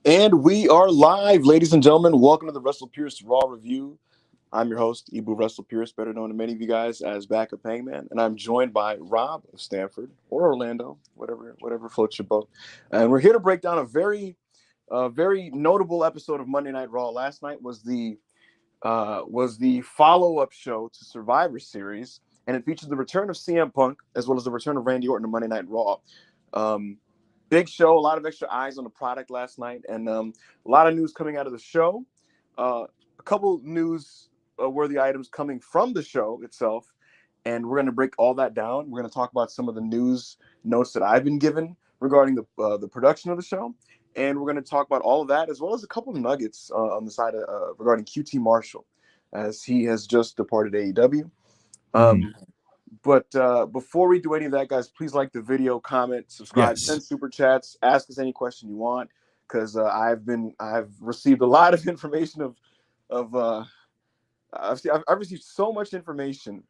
And we are live, ladies and gentlemen. Welcome to the Russell Pierce Raw Review. I'm your host, Ibu Russell Pierce, better known to many of you guys as Backup Hangman, and I'm joined by Rob of Stanford or Orlando, whatever floats your boat. And we're here to break down a very notable episode of Monday Night Raw. Last night was the follow-up show to Survivor Series, and it featured the return of CM Punk as well as the return of Randy Orton to Monday Night Raw. Big show, a lot of extra eyes on the product last night, and a lot of news coming out of the show. A couple news-worthy items coming from the show itself, and we're going to break all that down. We're going to talk about some of the news notes that I've been given regarding the production of the show, and we're going to talk about all of that as well as a couple of nuggets on the side regarding QT Marshall, as he has just departed AEW. But before we do any of that, guys, please like the video, comment, subscribe, send super chats, ask us any question you want, because I've received a lot of information I've received so much information,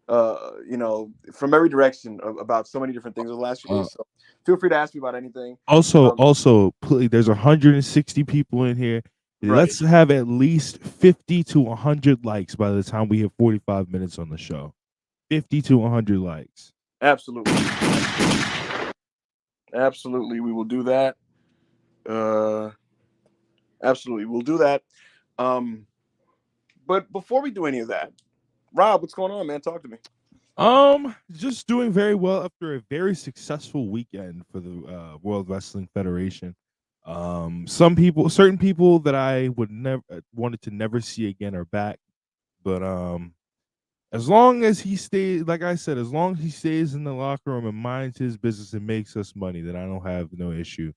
from every direction about so many different things over the last few days. So feel free to ask me about anything. Also, please, there's 160 people in here. Right. Let's have at least 50 to 100 likes by the time we hit 45 minutes on the show. 50 to 100 likes. Absolutely, we will do that. Absolutely, we'll do that. But before we do any of that, Rob, what's going on, man? Talk to me. Just doing very well after a very successful weekend for the World Wrestling Federation. Certain people that I would never wanted to never see again are back, but as long as he stays, like I said, as long as he stays in the locker room and minds his business and makes us money, then I don't have no issue,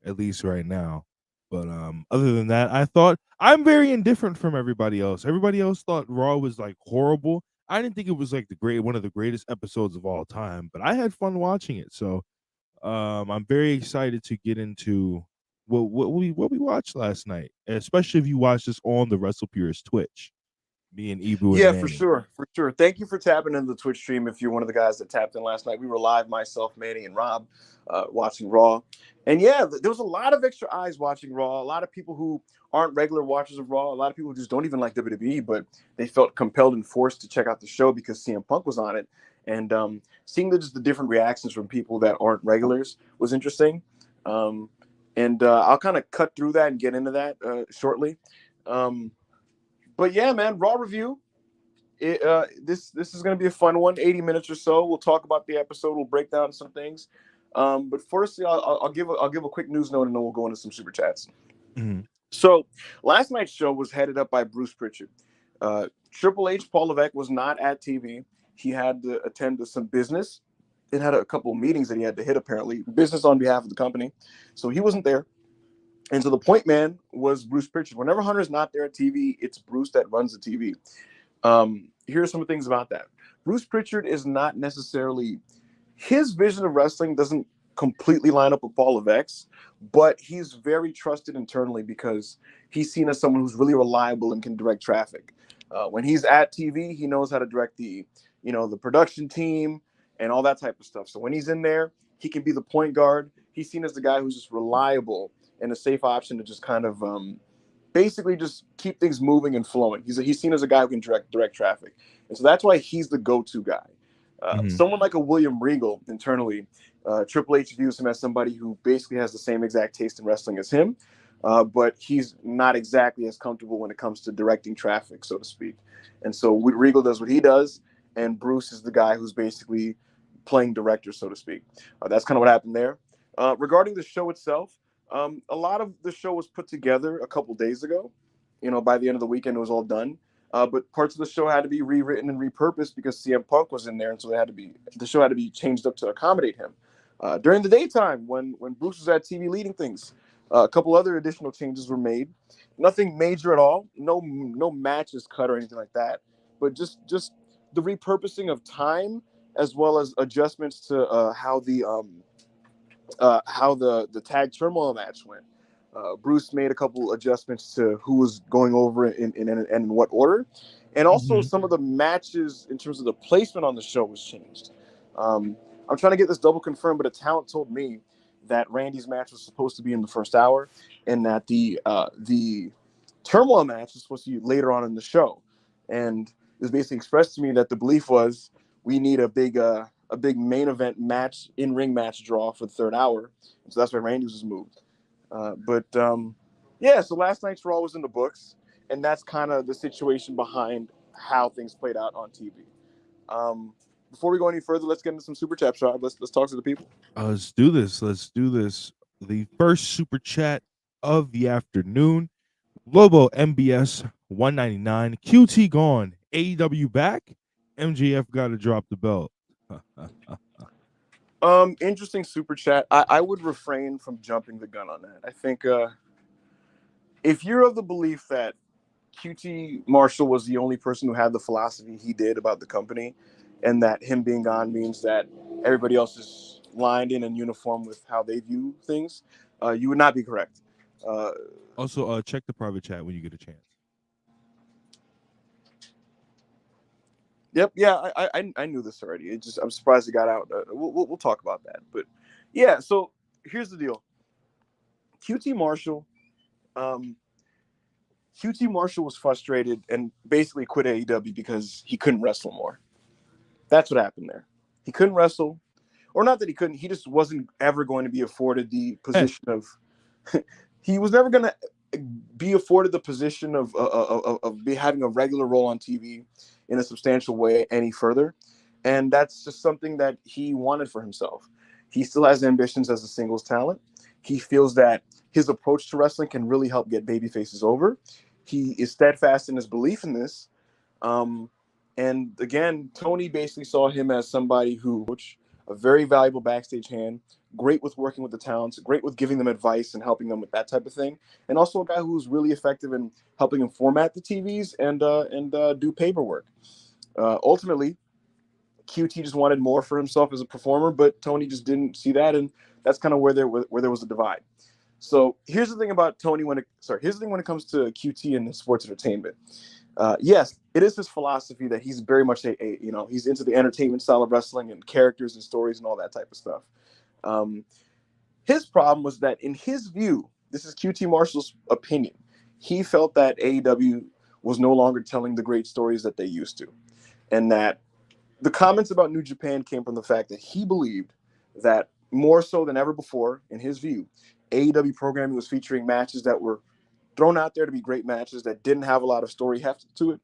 at least right now. But other than that, I thought I'm very indifferent from everybody else. Everybody else thought Raw was like horrible. I didn't think it was like one of the greatest episodes of all time, but I had fun watching it. So I'm very excited to get into what we watched last night, especially if you watched this on the Wrestle Purist Twitch. Me and Ibu. Yeah, and for sure. Thank you for tapping into the Twitch stream. If you're one of the guys that tapped in last night, we were live, myself, Manny, and Rob, watching Raw. And yeah, there was a lot of extra eyes watching Raw. A lot of people who aren't regular watchers of Raw. A lot of people who just don't even like WWE, but they felt compelled and forced to check out the show because CM Punk was on it. And seeing just the different reactions from people that aren't regulars was interesting. And I'll kind of cut through that and get into that shortly. But yeah, man, Raw review. This is going to be a fun one, 80 minutes or so. We'll talk about the episode. We'll break down some things. But firstly, I'll give a quick news note, and then we'll go into some super chats. Mm-hmm. So last night's show was headed up by Bruce Pritchard. Triple H, Paul Levesque was not at TV. He had to attend to some business. It had a couple of meetings that he had to hit, apparently, business on behalf of the company. So he wasn't there. And so the point man was Bruce Pritchard. Whenever Hunter's not there at TV, it's Bruce that runs the TV. Here are some things about that. Bruce Pritchard is not necessarily, his vision of wrestling doesn't completely line up with Paul Levesque's, but he's very trusted internally because he's seen as someone who's really reliable and can direct traffic. When he's at TV, he knows how to direct the production team and all that type of stuff. So when he's in there, he can be the point guard. He's seen as the guy who's just reliable and a safe option to just kind of basically just keep things moving and flowing. He's seen as a guy who can direct traffic. And so that's why he's the go-to guy. Someone like a William Regal internally, Triple H views him as somebody who basically has the same exact taste in wrestling as him, but he's not exactly as comfortable when it comes to directing traffic, so to speak. And so Regal does what he does, and Bruce is the guy who's basically playing director, so to speak. That's kind of what happened there. Regarding the show itself, a lot of the show was put together a couple days ago. By the end of the weekend, it was all done. But parts of the show had to be rewritten and repurposed because CM Punk was in there, and so the show had to be changed up to accommodate him. During the daytime, when Bruce was at TV leading things, a couple other additional changes were made. Nothing major at all. No matches cut or anything like that. But just the repurposing of time as well as adjustments to how the tag turmoil match went. Bruce made a couple adjustments to who was going over in what order, and also some of the matches in terms of the placement on the show was changed. I'm trying to get this double confirmed, but a talent told me that Randy's match was supposed to be in the first hour, and that the turmoil match is supposed to be later on in the show. And it was basically expressed to me that the belief was we need a big main event match, in ring match draw for the third hour. So that's why Randy was moved. Yeah, so last night's Raw was in the books, and that's kind of the situation behind how things played out on TV. Before we go any further, let's get into some super chat. Let's talk to the people. Let's do this. Let's do this. The first super chat of the afternoon. Lobo MBS 199. QT gone. AEW back. MJF got to drop the belt. Interesting super chat. I would refrain from jumping the gun on that. I think if you're of the belief that QT Marshall was the only person who had the philosophy he did about the company, and that him being gone means that everybody else is lined in and uniform with how they view things, you would not be correct. Also, check the private chat when you get a chance. Yep. Yeah, I knew this already. I'm surprised it got out. We'll talk about that. But yeah, so here's the deal. QT Marshall was frustrated and basically quit AEW because he couldn't wrestle more. That's what happened there. He couldn't wrestle, or not that he couldn't. He just wasn't ever going to be afforded the position of. He was never going to be afforded the position of having a regular role on TV in a substantial way any further, and that's just something that he wanted for himself. He still has ambitions as a singles talent. He feels that his approach to wrestling can really help get babyfaces over. He is steadfast in his belief in this. And again, Tony basically saw him as somebody who, a very valuable backstage hand, great with working with the talents, great with giving them advice and helping them with that type of thing, and also a guy who's really effective in helping him format the TVs and do paperwork. Ultimately, QT just wanted more for himself as a performer, but Tony just didn't see that, and that's kind of where there was a divide. So here's the thing about Tony here's the thing when it comes to QT and sports entertainment. Yes, it is his philosophy that he's very much he's into the entertainment style of wrestling and characters and stories and all that type of stuff. His problem was that in his view, this is QT Marshall's opinion, he felt that AEW was no longer telling the great stories that they used to, and that the comments about New Japan came from the fact that he believed that more so than ever before, in his view, AEW programming was featuring matches that were thrown out there to be great matches that didn't have a lot of story heft to it,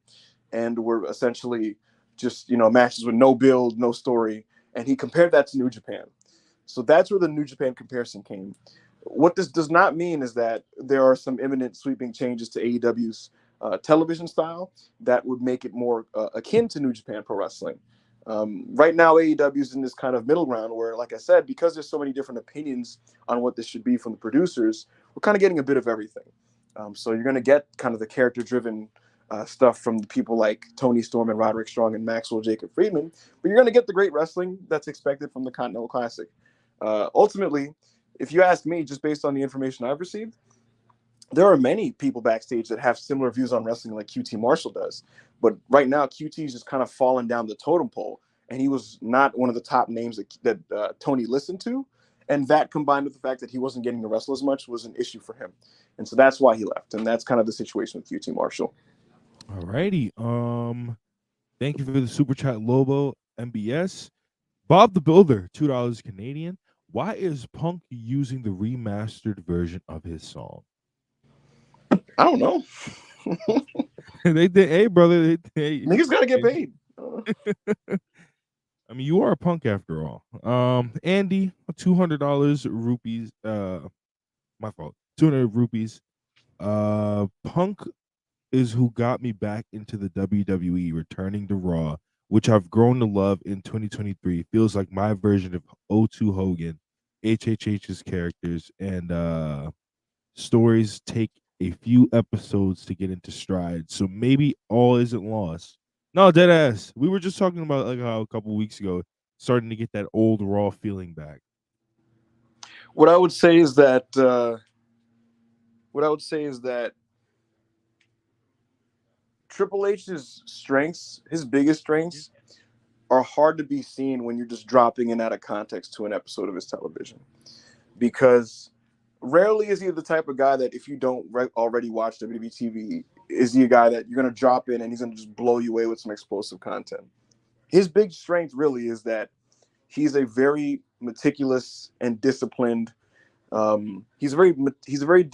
and were essentially just matches with no build, no story. And he compared that to New Japan. So that's where the New Japan comparison came. What this does not mean is that there are some imminent sweeping changes to AEW's television style that would make it more akin to New Japan Pro Wrestling. Right now, AEW is in this kind of middle ground where, like I said, because there's so many different opinions on what this should be from the producers, we're kind of getting a bit of everything. So you're going to get kind of the character-driven stuff from the people like Tony Storm and Roderick Strong and Maxwell Jacob Friedman, but you're going to get the great wrestling that's expected from the Continental Classic. Ultimately, if you ask me, just based on the information I've received, there are many people backstage that have similar views on wrestling like QT Marshall does. But right now, QT is just kind of fallen down the totem pole, and he was not one of the top names that Tony listened to. And that, combined with the fact that he wasn't getting to wrestle as much, was an issue for him. And so that's why he left. And that's kind of the situation with QT Marshall. All righty. Thank you for the super chat, Lobo MBS. Bob the Builder, $2 Canadian. Why is Punk using the remastered version of his song? I don't know. They did, hey brother, Niggas gotta get paid. I mean, you are a punk after all. Andy, $200 rupees. My fault. 200 rupees. Punk is who got me back into the WWE, returning to Raw, which I've grown to love in 2023. Feels like my version of O2 Hogan, HHH's characters, and stories take a few episodes to get into stride. So maybe all isn't lost. No, dead ass. We were just talking about like how a couple weeks ago, starting to get that old Raw feeling back. What I would say is that Triple H's strengths, his biggest strengths, are hard to be seen when you're just dropping in out of context to an episode of his television. because rarely is he the type of guy that if you don't already watch WWE TV, is he a guy that you're going to drop in and he's going to just blow you away with some explosive content. His big strength really is that he's a very meticulous and disciplined. He's a very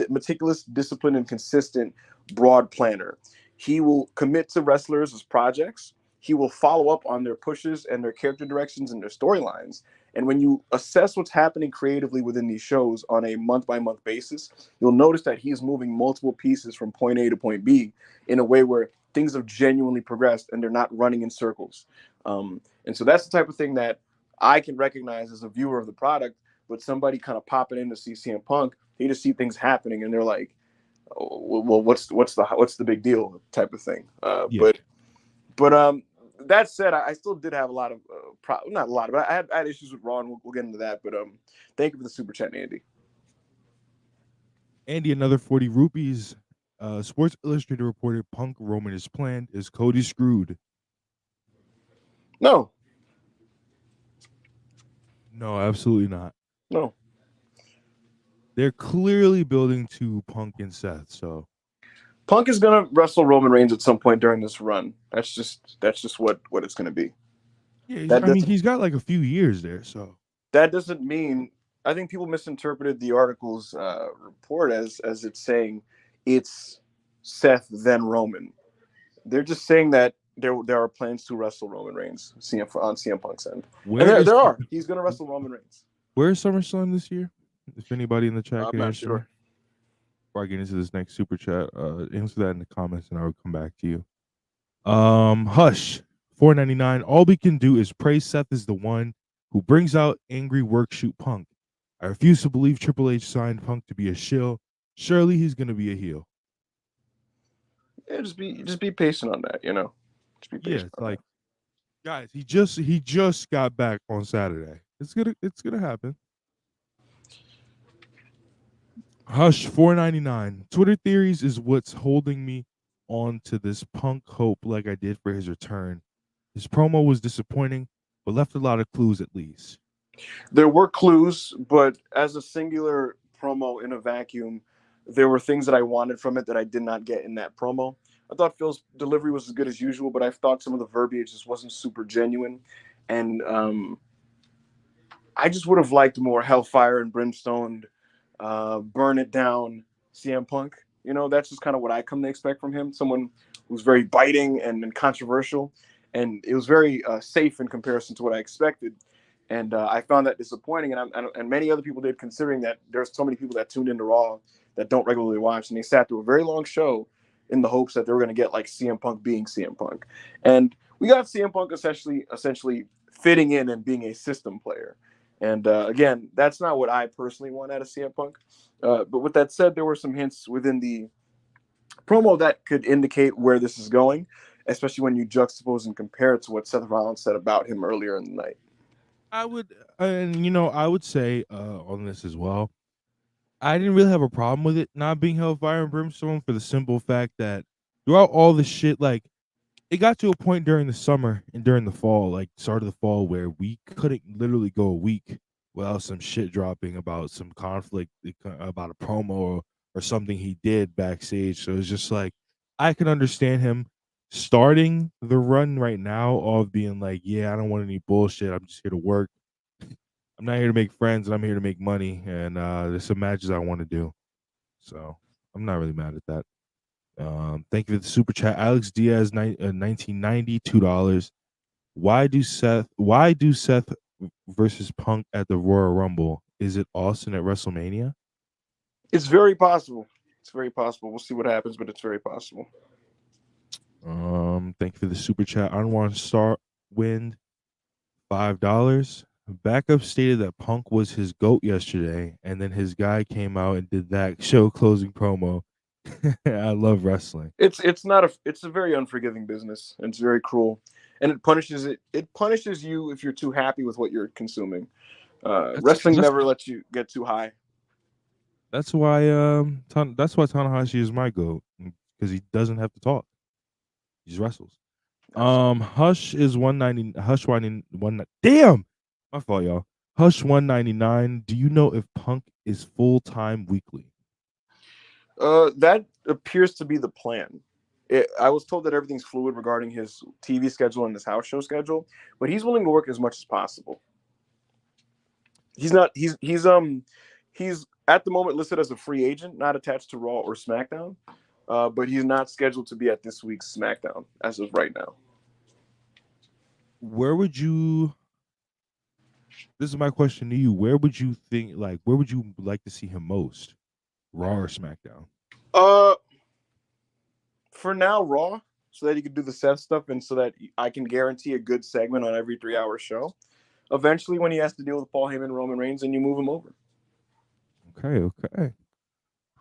meticulous, disciplined, and consistent broad planner. He will commit to wrestlers as projects. He will follow up on their pushes and their character directions and their storylines. And when you assess what's happening creatively within these shows on a month by month basis, you'll notice that he's moving multiple pieces from point A to point B in a way where things have genuinely progressed and they're not running in circles. And so that's the type of thing that I can recognize as a viewer of the product. But somebody kind of popping in to see CM Punk, they just see things happening and they're like, oh, well, what's the big deal type of thing. Yeah. But that said, I still did have a lot of not a lot, but I had issues with Raw, and we'll get into that. But thank you for the super chat, Andy. Andy, another 40 rupees. Sports Illustrated reported Punk Roman is planned. Is Cody screwed? No, absolutely not. No. They're clearly building to Punk and Seth. So Punk is gonna wrestle Roman Reigns at some point during this run. That's just what it's gonna be. Yeah, he's got like a few years there. So that doesn't mean. I think people misinterpreted the article's report as it's saying it's Seth then Roman. They're just saying that there are plans to wrestle Roman Reigns on CM Punk's end. And there are. He's going to wrestle Roman Reigns. Where is SummerSlam this year? If anybody in the chat can answer. Sure. Before I get into this next super chat, answer that in the comments and I will come back to you. Hush, $4.99. All we can do is praise Seth is the one who brings out angry work shoot Punk. I refuse to believe Triple H signed Punk to be a shill. Surely he's going to be a heel. Yeah, just be patient on that, Just be patient. Yeah, like guys, he just got back on Saturday. It's gonna happen. Hush, $4.99. Twitter theories is what's holding me on to this Punk hope like I did for his return. His promo was disappointing, but left a lot of clues at least. There were clues, but as a singular promo in a vacuum, there were things that I wanted from it that I did not get in that promo. I thought Phil's delivery was as good as usual, but I thought some of the verbiage just wasn't super genuine. And I just would have liked more hellfire and brimstone, burn it down CM Punk. That's just kind of what I come to expect from him. Someone who's very biting and controversial. And it was very safe in comparison to what I expected. And I found that disappointing, and many other people did, considering that there's so many people that tuned into Raw that don't regularly watch, and they sat through a very long show in the hopes that they were going to get like CM Punk being CM Punk, and we got CM Punk essentially fitting in and being a system player. And again, that's not what I personally want out of CM Punk. But with that said, there were some hints within the promo that could indicate where this is going, especially when you juxtapose and compare it to what Seth Rollins said about him earlier in the night. I would say on this as well, I didn't really have a problem with it not being Hellfire and Brimstone for the simple fact that throughout all the shit, like it got to a point during the summer and during the fall, like start of the fall, where we couldn't literally go a week without some shit dropping about some conflict, about a promo or something he did backstage. So it's just like I can understand him starting the run right now of being like, yeah, I don't want any bullshit. I'm just here to work. I'm not here to make friends, and I'm here to make money. And there's some matches I want to do. So I'm not really mad at that. Thank you for the super chat. Alex Diaz, 1990, $2. Why do Seth versus Punk at the Royal Rumble? Is it Austin at WrestleMania? It's very possible. It's very possible. We'll see what happens, but it's very possible. Thank you for the super chat. Unwanted Star Wind, $5. Backup stated that Punk was his GOAT yesterday, and then his guy came out and did that show closing promo. I love wrestling. It's a very unforgiving business, and it's very cruel, and it punishes you if you're too happy with what you're consuming. Wrestling never lets you get too high. That's why Tanahashi is my GOAT, because he doesn't have to talk. He just wrestles. Hush is $190. Hush one. Damn, my fault, y'all. Hush $199. Do you know if Punk is full-time weekly? That appears to be the plan. I was told that everything's fluid regarding his TV schedule and his house show schedule, but he's willing to work as much as possible. He's not. He's at the moment listed as a free agent, not attached to Raw or SmackDown, but he's not scheduled to be at this week's SmackDown as of right now. Where would you? This is my question to you. Where would you think? Like, where would you like to see him most? Raw or SmackDown? Uh, for now, Raw, so that he could do the Seth stuff, and so that I can guarantee a good segment on every 3 hour show. Eventually, when he has to deal with Paul Heyman, Roman Reigns, and you move him over. Okay.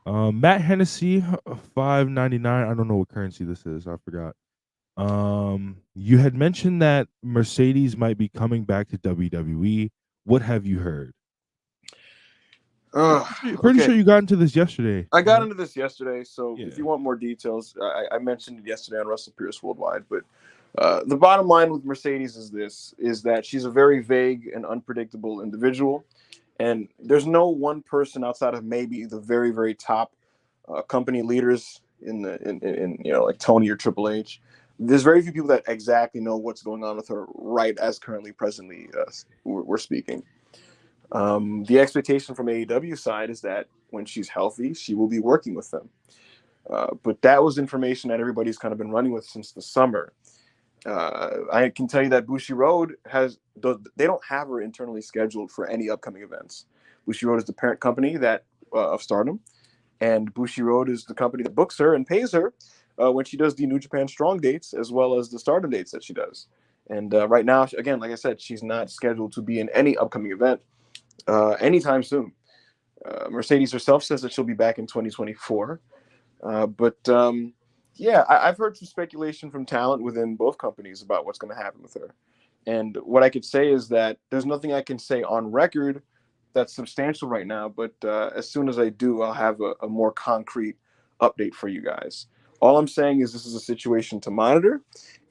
Matt Hennessy, $5.99. I don't know what currency this is. I forgot. You had mentioned that Mercedes might be coming back to WWE. What have you heard? Pretty sure you got into this yesterday. I got into this yesterday, so Yeah. if you want more details, I mentioned it yesterday on Russell Pierce Worldwide. But the bottom line with Mercedes is that she's a very vague and unpredictable individual, and there's no one person outside of maybe the very, very top company leaders in like Tony or Triple H. There's very few people that exactly know what's going on with her right as presently we're speaking. The expectation from AEW side is that when she's healthy, she will be working with them. But that was information that everybody's kind of been running with since the summer. I can tell you that Bushiroad they don't have her internally scheduled for any upcoming events. Bushiroad is the parent company of Stardom, and Bushiroad is the company that books her and pays her when she does the New Japan Strong dates as well as the Stardom dates that she does. And right now, again, like I said, she's not scheduled to be in any upcoming event anytime soon. Mercedes herself says that she'll be back in 2024. I've heard some speculation from talent within both companies about what's going to happen with her. And what I could say is that there's nothing I can say on record that's substantial right now. But as soon as I do, I'll have a more concrete update for you guys. All I'm saying is this is a situation to monitor,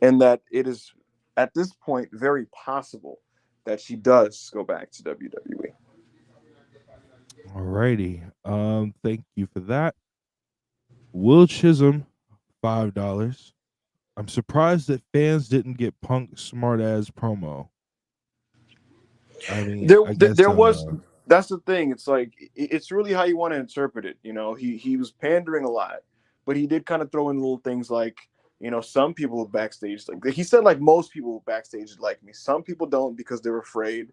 and that it is, at this point, very possible that she does go back to WWE. Alrighty. Thank you for that. Will Chisholm, $5. I'm surprised that fans didn't get Punk's smart ass promo. I mean, I guess there was. That's the thing. It's like it's really how you want to interpret it. You know, he was pandering a lot, but he did kind of throw in little things like, some people backstage, like he said, like most people backstage like me. Some people don't because they're afraid,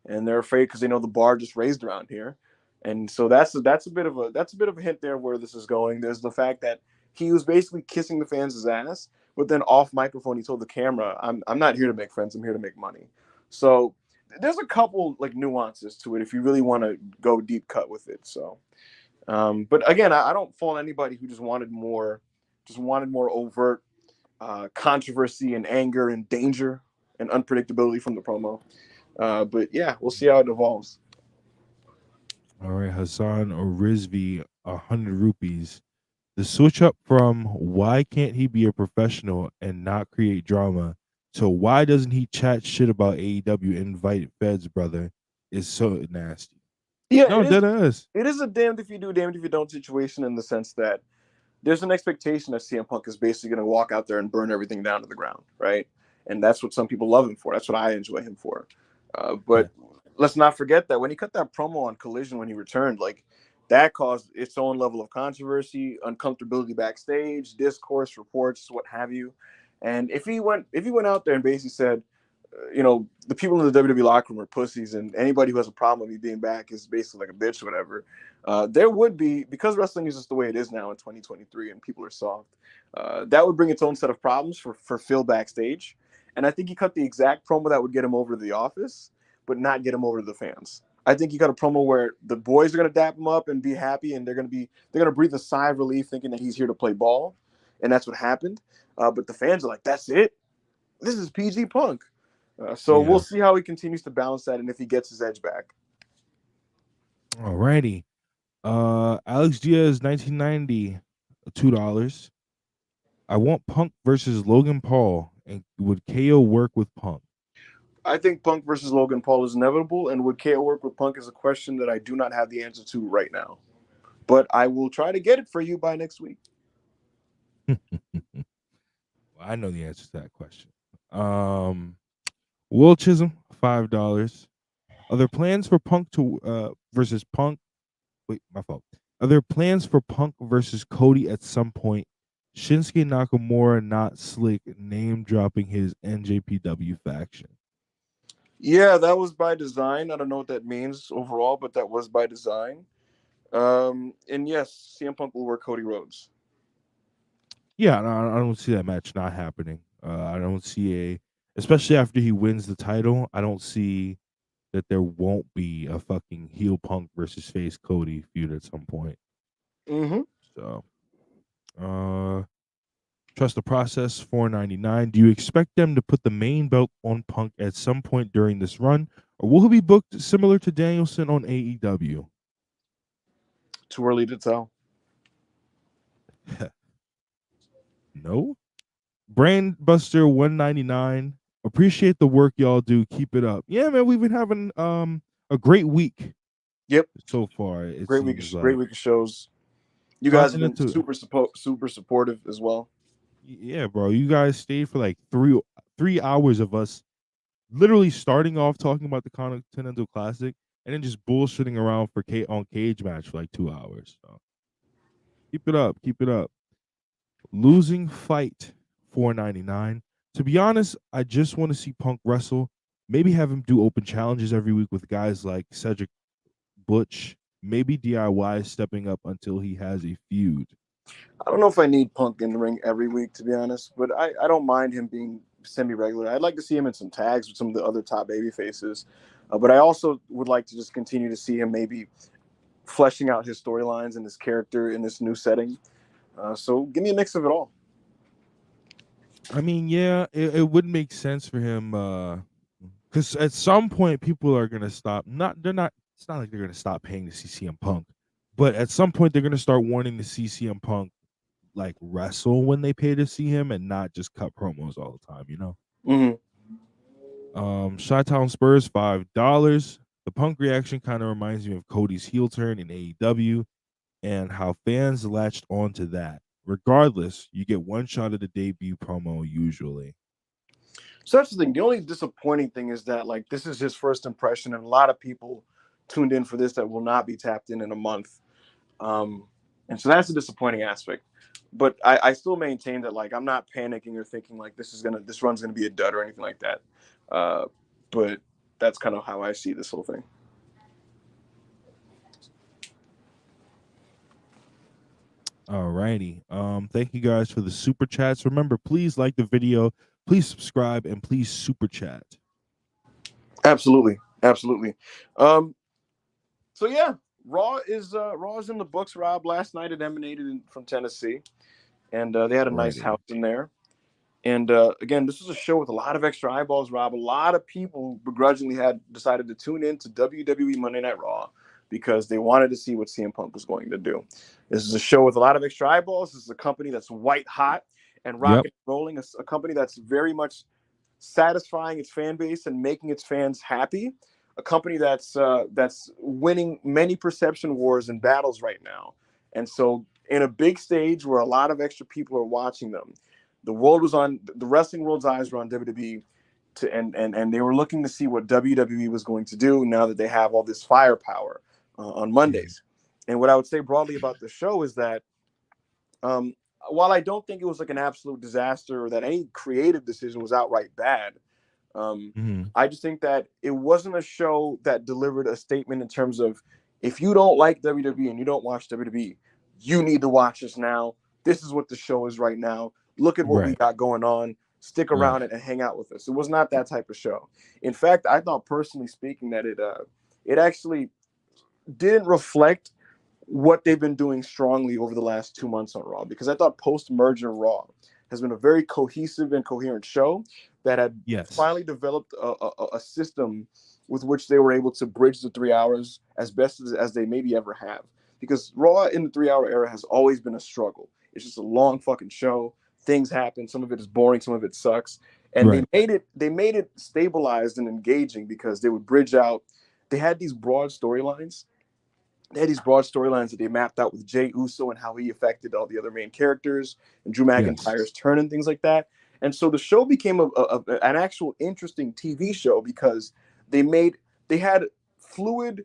and they're afraid because they know the bar just raised around here. And so that's a bit of a hint there where this is going. There's the fact that he was basically kissing the fans' ass, but then off microphone he told the camera, I'm not here to make friends, I'm here to make money. So there's a couple like nuances to it if you really want to go deep cut with it. So but again, I don't fault anybody who just wanted more overt controversy and anger and danger and unpredictability from the promo. But yeah, we'll see how it evolves. All right, Hassan or Rizvi, 100 rupees. The switch up from why can't he be a professional and not create drama to why doesn't he chat shit about AEW and invite Fed's brother is so nasty. Yeah, no, dead ass. It is a damned if you do, damned if you don't situation in the sense that there's an expectation that CM Punk is basically going to walk out there and burn everything down to the ground, right? And that's what some people love him for. That's what I enjoy him for. But let's not forget that when he cut that promo on Collision when he returned, like that caused its own level of controversy, uncomfortability backstage, discourse, reports, what have you. And if he went out there and basically said, the people in the WWE locker room are pussies, and anybody who has a problem with me being back is basically like a bitch or whatever. There would be, because wrestling is just the way it is now in 2023 and people are soft, that would bring its own set of problems for Phil backstage. And I think he cut the exact promo that would get him over to the office, but not get him over to the fans. I think he got a promo where the boys are going to dap him up and be happy, and they're going to breathe a sigh of relief thinking that he's here to play ball. And that's what happened. But the fans are like, that's it? This is PG Punk. We'll see how he continues to balance that and if he gets his edge back. Alrighty. Alex Diaz, 1990, $2. I want Punk versus Logan Paul, and would KO work with Punk? I think Punk versus Logan Paul is inevitable, and would KO work with Punk is a question that I do not have the answer to right now. But I will try to get it for you by next week. Well, I know the answer to that question. Um, Will Chisholm, $5. Are there plans for Punk to versus Punk? Wait, my fault. Are there plans for Punk versus Cody at some point? Shinsuke Nakamura not slick name dropping his NJPW faction. Yeah, that was by design. I don't know what that means overall, but that was by design. And yes, CM Punk will work Cody Rhodes. Yeah, no, I don't see that match not happening. I don't see especially after he wins the title. I don't see that there won't be a fucking heel Punk versus face Cody feud at some point. Mm-hmm. So, uh, trust the process. $4.99. Do you expect them to put the main belt on Punk at some point during this run, or will he be booked similar to Danielson on AEW? Too early to tell. No. Brainbuster 199. Appreciate the work y'all do. Keep it up. Yeah, man, we've been having a great week Yep. so far. It Great week. seems like Great week of shows. You guys have continue been to super supportive as well. yeah, bro. You guys stayed for like three hours of us literally starting off talking about the Continental Classic and then just bullshitting around for on Cage Match for like 2 hours. So keep it up. Keep it up. Losing fight 4.99. To be honest, I just want to see Punk wrestle. Maybe have him do open challenges every week with guys like Cedric Butch. Maybe DIY stepping up until he has a feud. I don't know if I need Punk in the ring every week, to be honest, but I don't mind him being semi-regular. I'd like to see him in some tags with some of the other top baby faces. But I also would like to just continue to see him maybe fleshing out his storylines and his character in this new setting. So give me a mix of it all. I mean, yeah, it would make sense for him because at some point people are gonna stop. Not they're not. It's not like they're gonna stop paying to see CM Punk, but at some point they're gonna start wanting to see CM Punk like wrestle when they pay to see him and not just cut promos all the time. You know. Mm-hmm. Chi-Town Spurs $5. The Punk reaction kind of reminds me of Cody's heel turn in AEW and how fans latched onto that. Regardless, you get one shot at the debut promo usually. So that's the thing. The only disappointing thing is that like this is his first impression, and a lot of people tuned in for this that will not be tapped in a month. And so that's a disappointing aspect. But I still maintain that like I'm not panicking or thinking like this run's gonna be a dud or anything like that. Uh, but that's kind of how I see this whole thing. Alrighty. Thank you guys for the super chats. Remember, please like the video, please subscribe, and please super chat. Absolutely, absolutely. Um, so yeah, Raw is in the books. Rob, last night it emanated from Tennessee, and they had a nice Alrighty. house in there. And again, this was a show with a lot of extra eyeballs, Rob. A lot of people begrudgingly had decided to tune in to WWE Monday Night Raw because they wanted to see what CM Punk was going to do. This is a show with a lot of extra eyeballs. This is a company that's white hot and Yep. rocking and rolling, a company that's very much satisfying its fan base and making its fans happy. A company that's winning many perception wars and battles right now. And so, in a big stage where a lot of extra people are watching them, the wrestling world's eyes were on WWE, and they were looking to see what WWE was going to do now that they have all this firepower on Mhm. Mondays. And what I would say broadly about the show is that um, while I don't think it was like an absolute disaster or that any creative decision was outright bad, um, Mhm. I just think that it wasn't a show that delivered a statement in terms of if you don't like WWE and you don't watch WWE, you need to watch us now. This is what the show is right now. Look at what we Right. got going on. Stick Right. around it and hang out with us. It was not that type of show. In fact, I thought personally speaking that it actually didn't reflect what they've been doing strongly over the last 2 months on Raw, because I thought post merger Raw has been a very cohesive and coherent show that had Yes. finally developed a system with which they were able to bridge the 3 hours as best as they maybe ever have. Because Raw in the 3 hour era has always been a struggle. It's just a long fucking show. Things happen. Some of it is boring. Some of it sucks. and Right. they made it stabilized and engaging because they would bridge out. They had these broad storylines. They had these broad storylines that they mapped out with Jey Uso and how he affected all the other main characters and Drew Yes. McIntyre's turn and things like that. And so the show became an actual interesting TV show because they made they had fluid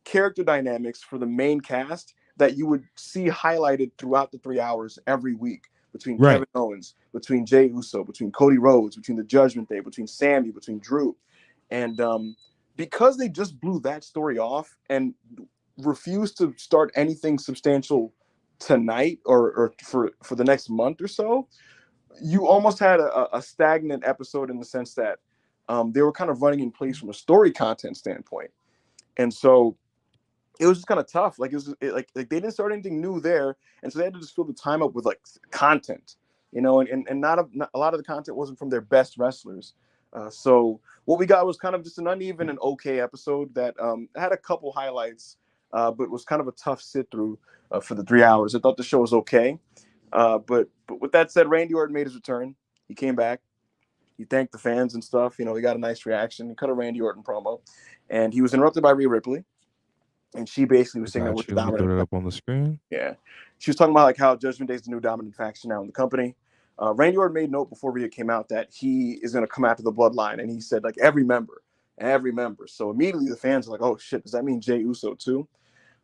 character dynamics for the main cast that you would see highlighted throughout the 3 hours every week between Right. Kevin Owens, between Jey Uso, between Cody Rhodes, between the Judgment Day, between Sammy, between Drew. And because they just blew that story off and refused to start anything substantial tonight or for the next month or so, you almost had a stagnant episode in the sense that they were kind of running in place from a story content standpoint. And so it was just kind of tough. Like like they didn't start anything new there, and so they had to just fill the time up with like content, and not a lot of the content wasn't from their best wrestlers. So what we got was kind of just an uneven and okay episode that had a couple highlights, but was kind of a tough sit through for the 3 hours. I thought the show was okay, but with that said, Randy Orton made his return. He came back. He thanked the fans and stuff. He got a nice reaction. He cut a Randy Orton promo, and he was interrupted by Rhea Ripley, and she basically I was saying that we're got the you. Let me throw dominant. that up on the screen. Yeah, she was talking about like how Judgment Day is the new dominant faction now in the company. Randy Orton made note before Rhea came out that he is going to come after the bloodline, and he said like every member, every member. So immediately the fans are like, "Oh shit, does that mean Jey Uso too?"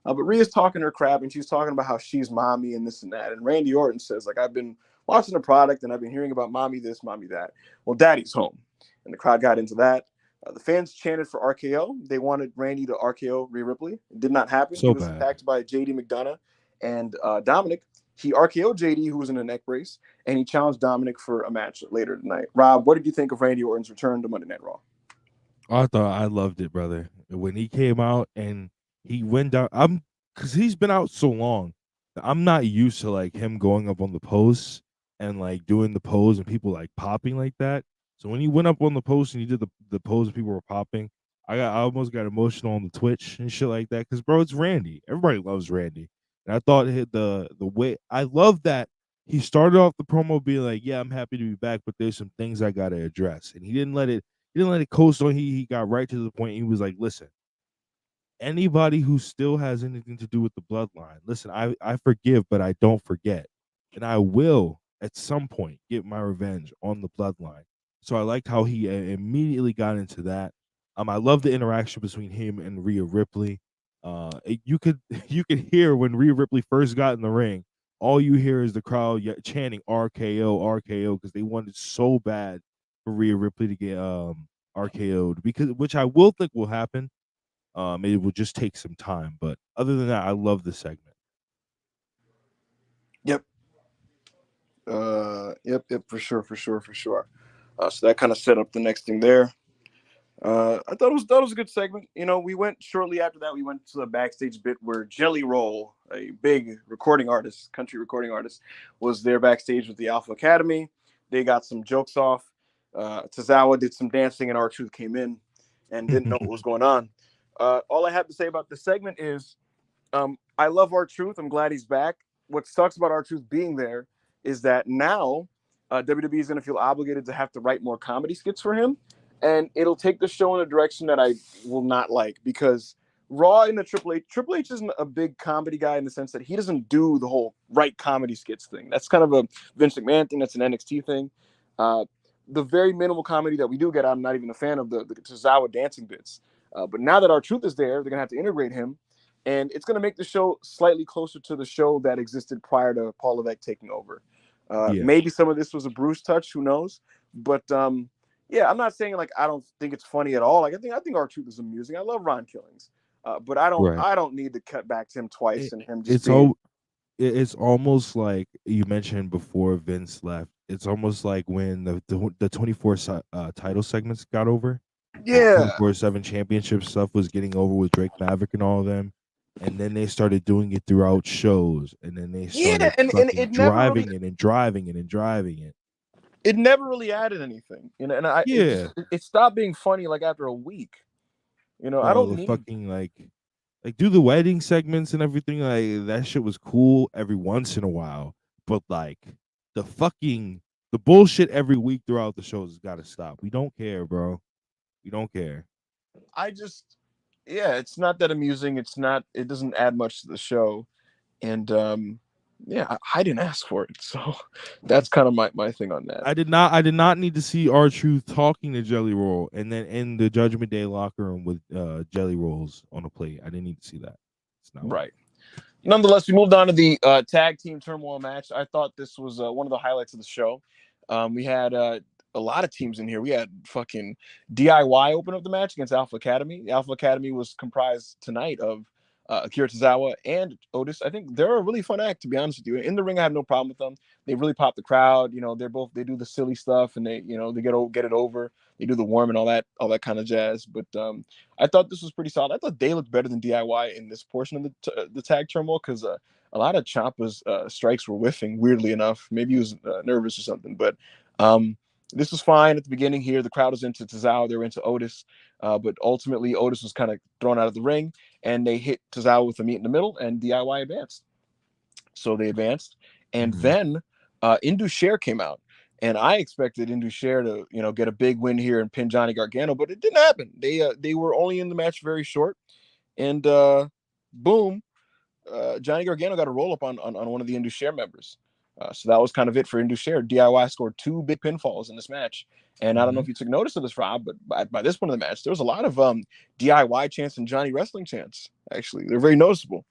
But Rhea's talking her crap, and she's talking about how she's mommy and this and that. And Randy Orton says like, "I've been watching the product, and I've been hearing about mommy this, mommy that. Well, daddy's home," and the crowd got into that. The fans chanted for RKO. They wanted Randy to RKO Rhea Ripley. It did not happen. He So was bad. attacked by JD McDonough and Dominic. He RKO'd JD, who was in a neck brace, and he challenged Dominic for a match later tonight. Rob, what did you think of Randy Orton's return to Monday Night Raw? I loved it, brother. When he came out and he went down, because he's been out so long. I'm not used to like him going up on the post and like doing the pose and people like popping like that. So when he went up on the post and he did the pose and people were popping, I almost got emotional on the Twitch and shit like that. Because bro, it's Randy. Everybody loves Randy, and I thought the way I love that he started off the promo being like, "Yeah, I'm happy to be back, but there's some things I got to address," and he didn't let it coast on. He got right to the point. He was like, "Listen, anybody who still has anything to do with the bloodline, listen, I forgive, but I don't forget, and I will at some point get my revenge on the bloodline." So I liked how he immediately got into that. I love the interaction between him and Rhea Ripley. You could you could hear when Rhea Ripley first got in the ring. All you hear is the crowd chanting RKO, RKO, because they wanted so bad for Rhea Ripley to get RKO'd, because which I will think will happen. It will just take some time, but other than that, I love the segment. Yep. Yep, for sure, for sure, for sure. So that kind of set up the next thing there. I thought it was a good segment. We went shortly after that. We went to the backstage bit where Jelly Roll, a big recording artist, country recording artist, was there backstage with the Alpha Academy. They got some jokes off. Tozawa did some dancing, and R-Truth came in and didn't know what was going on. All I have to say about the segment is I love R-Truth. I'm glad he's back. What sucks about R-Truth being there is that now WWE is going to feel obligated to have to write more comedy skits for him, and it'll take the show in a direction that I will not like, because Raw in the Triple H isn't a big comedy guy in the sense that he doesn't do the whole write comedy skits thing. That's kind of a Vince McMahon thing. That's an NXT thing. Uh, the very minimal comedy that we do get, I'm not even a fan of the Tozawa dancing bits. But now that R-Truth is there, they're going to have to integrate him, and it's going to make the show slightly closer to the show that existed prior to Paul Levesque taking over. Yeah, Maybe some of this was a Bruce touch, who knows? But yeah, I'm not saying like I don't think it's funny at all. Like I think R-Truth is amusing. I love Ron Killings, but I don't right. I don't need to cut back to him twice It, and him just it's being. all. It's almost like you mentioned before Vince left. It's almost like when the 24 title segments got over, and the Yeah, 24/7 championship stuff was getting over with Drake Maverick and all of them, and then they started doing it throughout shows, and then they yeah, started and fucking driving it and driving it and driving it. it never really added anything, and Yeah, it stopped being funny like after a week. I bro, don't the need. fucking like do the wedding segments and everything, like that shit was cool every once in a while, but like the fucking The bullshit every week throughout the shows has got to stop. We don't care, bro. We don't care. I just, yeah, it's not that amusing. It's not. It doesn't add much to the show, and yeah, I didn't ask for it, so that's kind of my thing on that. I did not need to see R-Truth talking to Jelly Roll and then in the Judgment Day locker room with Jelly Rolls on a plate. I didn't need to see that. It's not Right. Nonetheless, we moved on to the tag team turmoil match. I thought this was one of the highlights of the show. We had a lot of teams in here. We had fucking DIY open up the match against Alpha Academy. The Alpha Academy was comprised tonight of Akira Tozawa and Otis. I think they're a really fun act, to be honest with you. In the ring, I have no problem with them. They really pop the crowd. You know, they do the silly stuff and they get it over. They do the warm and all that kind of jazz. But I thought this was pretty solid. I thought they looked better than DIY in this portion of the tag turmoil because a lot of Ciampa's strikes were whiffing. Weirdly enough, maybe he was nervous or something. But this was fine at the beginning here. The crowd was into Tozawa. They were into Otis. But ultimately, Otis was kind of thrown out of the ring, and they hit Tozawa with a meet in the middle, and DIY advanced. So they advanced, and then Indus came out, and I expected Indus to get a big win here and pin Johnny Gargano, but it didn't happen. They were only in the match very short, and boom, Johnny Gargano got a roll up on one of the Indus members. So that was kind of it for Indus. DIY scored 2 big pinfalls in this match. And I don't know if you took notice of this, Rob, but by this point of the match, there was a lot of DIY chants and Johnny wrestling chants. Actually, they're very noticeable.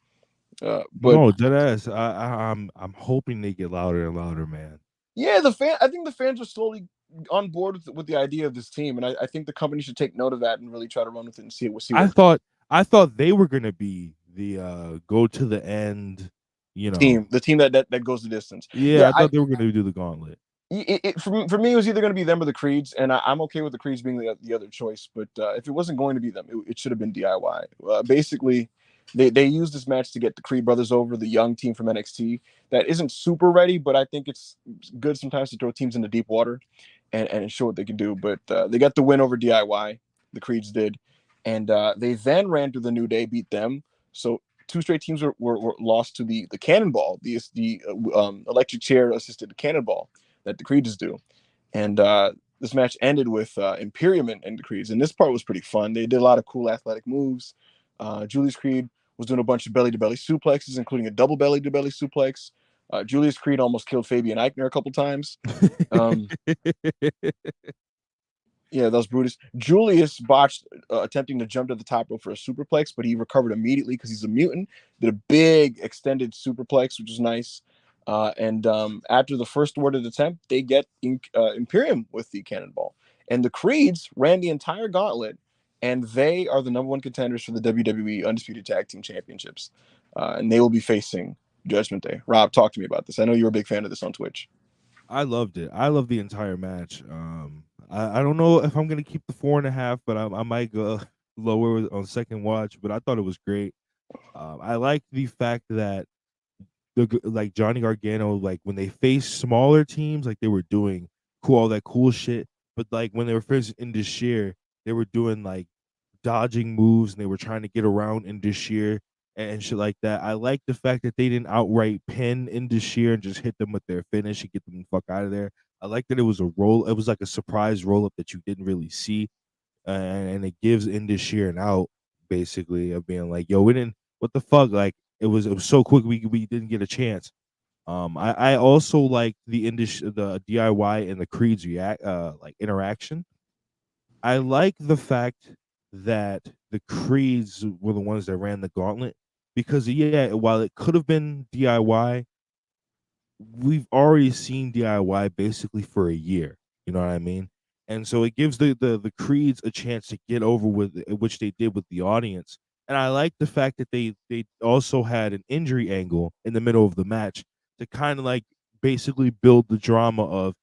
But no, dead ass. I'm hoping they get louder and louder, man. yeah, I think the fans are slowly on board with the idea of this team, and I think the company should take note of that and really try to run with it and see what I thought they were gonna be the go to the end, you know, the team that goes the distance. Yeah, I thought they were gonna do the gauntlet. For me, it was either going to be them or the Creeds, and I'm okay with the Creeds being the other choice. But if it wasn't going to be them, it should have been DIY. Basically, they used this match to get the Creed brothers over, the young team from NXT that isn't super ready, but I think it's good sometimes to throw teams into deep water and show what they can do. But they got the win over DIY, the Creeds did, and they then ran to the New Day, beat them. So 2 straight teams were lost to the Cannonball, the electric chair assisted Cannonball that the Creeds do. And this match ended with Imperium and the Creeds. And this part was pretty fun. They did a lot of cool athletic moves. Julius Creed was doing a bunch of belly-to-belly suplexes, including a double belly-to-belly suplex. Julius Creed almost killed Fabian Eichner a couple times. Yeah, that was Brutus. Julius botched attempting to jump to the top rope for a superplex, but he recovered immediately because he's a mutant. Did a big extended superplex, which is nice. And after the first worded attempt, they get Imperium with the cannonball. And the Creeds ran the entire gauntlet, and they are the #1 contenders for the WWE Undisputed Tag Team Championships. And they will be facing Judgment Day. Rob, talk to me about this. I know you're a big fan of this on Twitch. I loved it. I love the entire match. I don't know if I'm gonna keep the 4.5, but I might go lower on second watch. But I thought it was great. I like the fact that like Johnny Gargano, like when they face smaller teams, like they were doing all that cool shit. But like when they were first in this year, they were doing like dodging moves and they were trying to get around in this year and shit like that. I like the fact that they didn't outright pin in this year and just hit them with their finish and get them the fuck out of there. I like that it was a roll. It was like a surprise roll up that you didn't really see, and it gives Indus an out basically of being like, "Yo, we didn't. What the fuck? Like it was so quick. We didn't get a chance." I also like the DIY and the Creed's like interaction. I like the fact that the Creeds were the ones that ran the gauntlet because yeah, while it could have been DIY, we've already seen DIY basically for a year. You know what I mean? And so it gives the Creeds a chance to get over with which they did with the audience. And I like the fact that they also had an injury angle in the middle of the match to kind of like basically build the drama of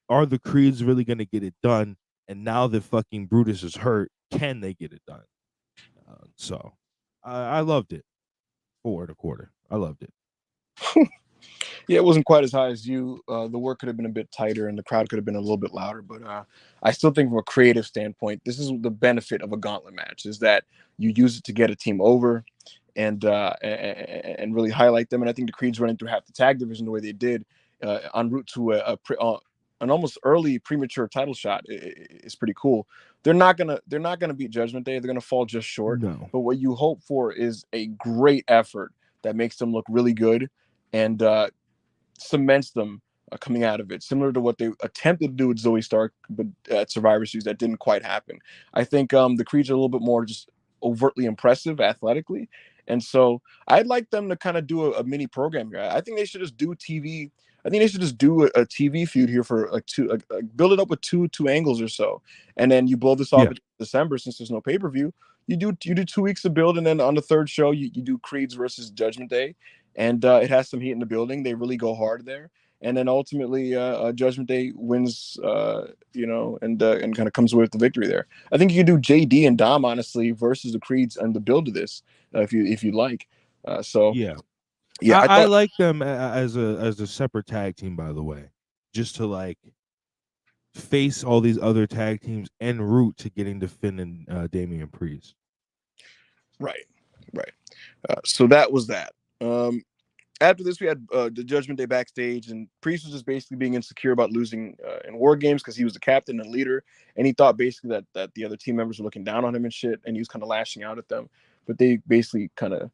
are the Creeds really going to get it done? And now that fucking Brutus is hurt, can they get it done? So I loved it. 4.25. I loved it. Yeah, it wasn't quite as high as you. The work could have been a bit tighter and the crowd could have been a little bit louder. But I still think from a creative standpoint, this is the benefit of a gauntlet match is that you use it to get a team over and really highlight them. And I think the Creeds running through half the tag division the way they did en route to an almost early premature title shot is pretty cool. They're not gonna beat Judgment Day. They're gonna fall just short. No. But what you hope for is a great effort that makes them look really good and cements them coming out of it, similar to what they attempted to do with Zoe Stark, but at Survivor Series that didn't quite happen. I think the Creeds are a little bit more just overtly impressive athletically, and so I'd like them to kind of do a mini program here. I think they should just do TV. I think they should just do a TV feud here for like build it up with two angles or so, and then you blow this off Yeah. in December since there's no pay-per-view. You do 2 weeks of build, and then on the third show you do Creeds versus Judgment Day, and it has some heat in the building. They really go hard there, and then ultimately Judgment Day wins, and kind of comes away with the victory there. I think you could do JD and Dom honestly versus the Creeds and the build of this if you like. So Yeah. yeah, I I thought like them as a separate tag team, by the way, just to like face all these other tag teams en route to getting to Finn and Damian Priest. right. So that was that. After this, we had the Judgment Day backstage, and Priest was just basically being insecure about losing in War Games because he was the captain and leader, and he thought basically that the other team members were looking down on him and shit, and he was kind of lashing out at them. But they basically kind of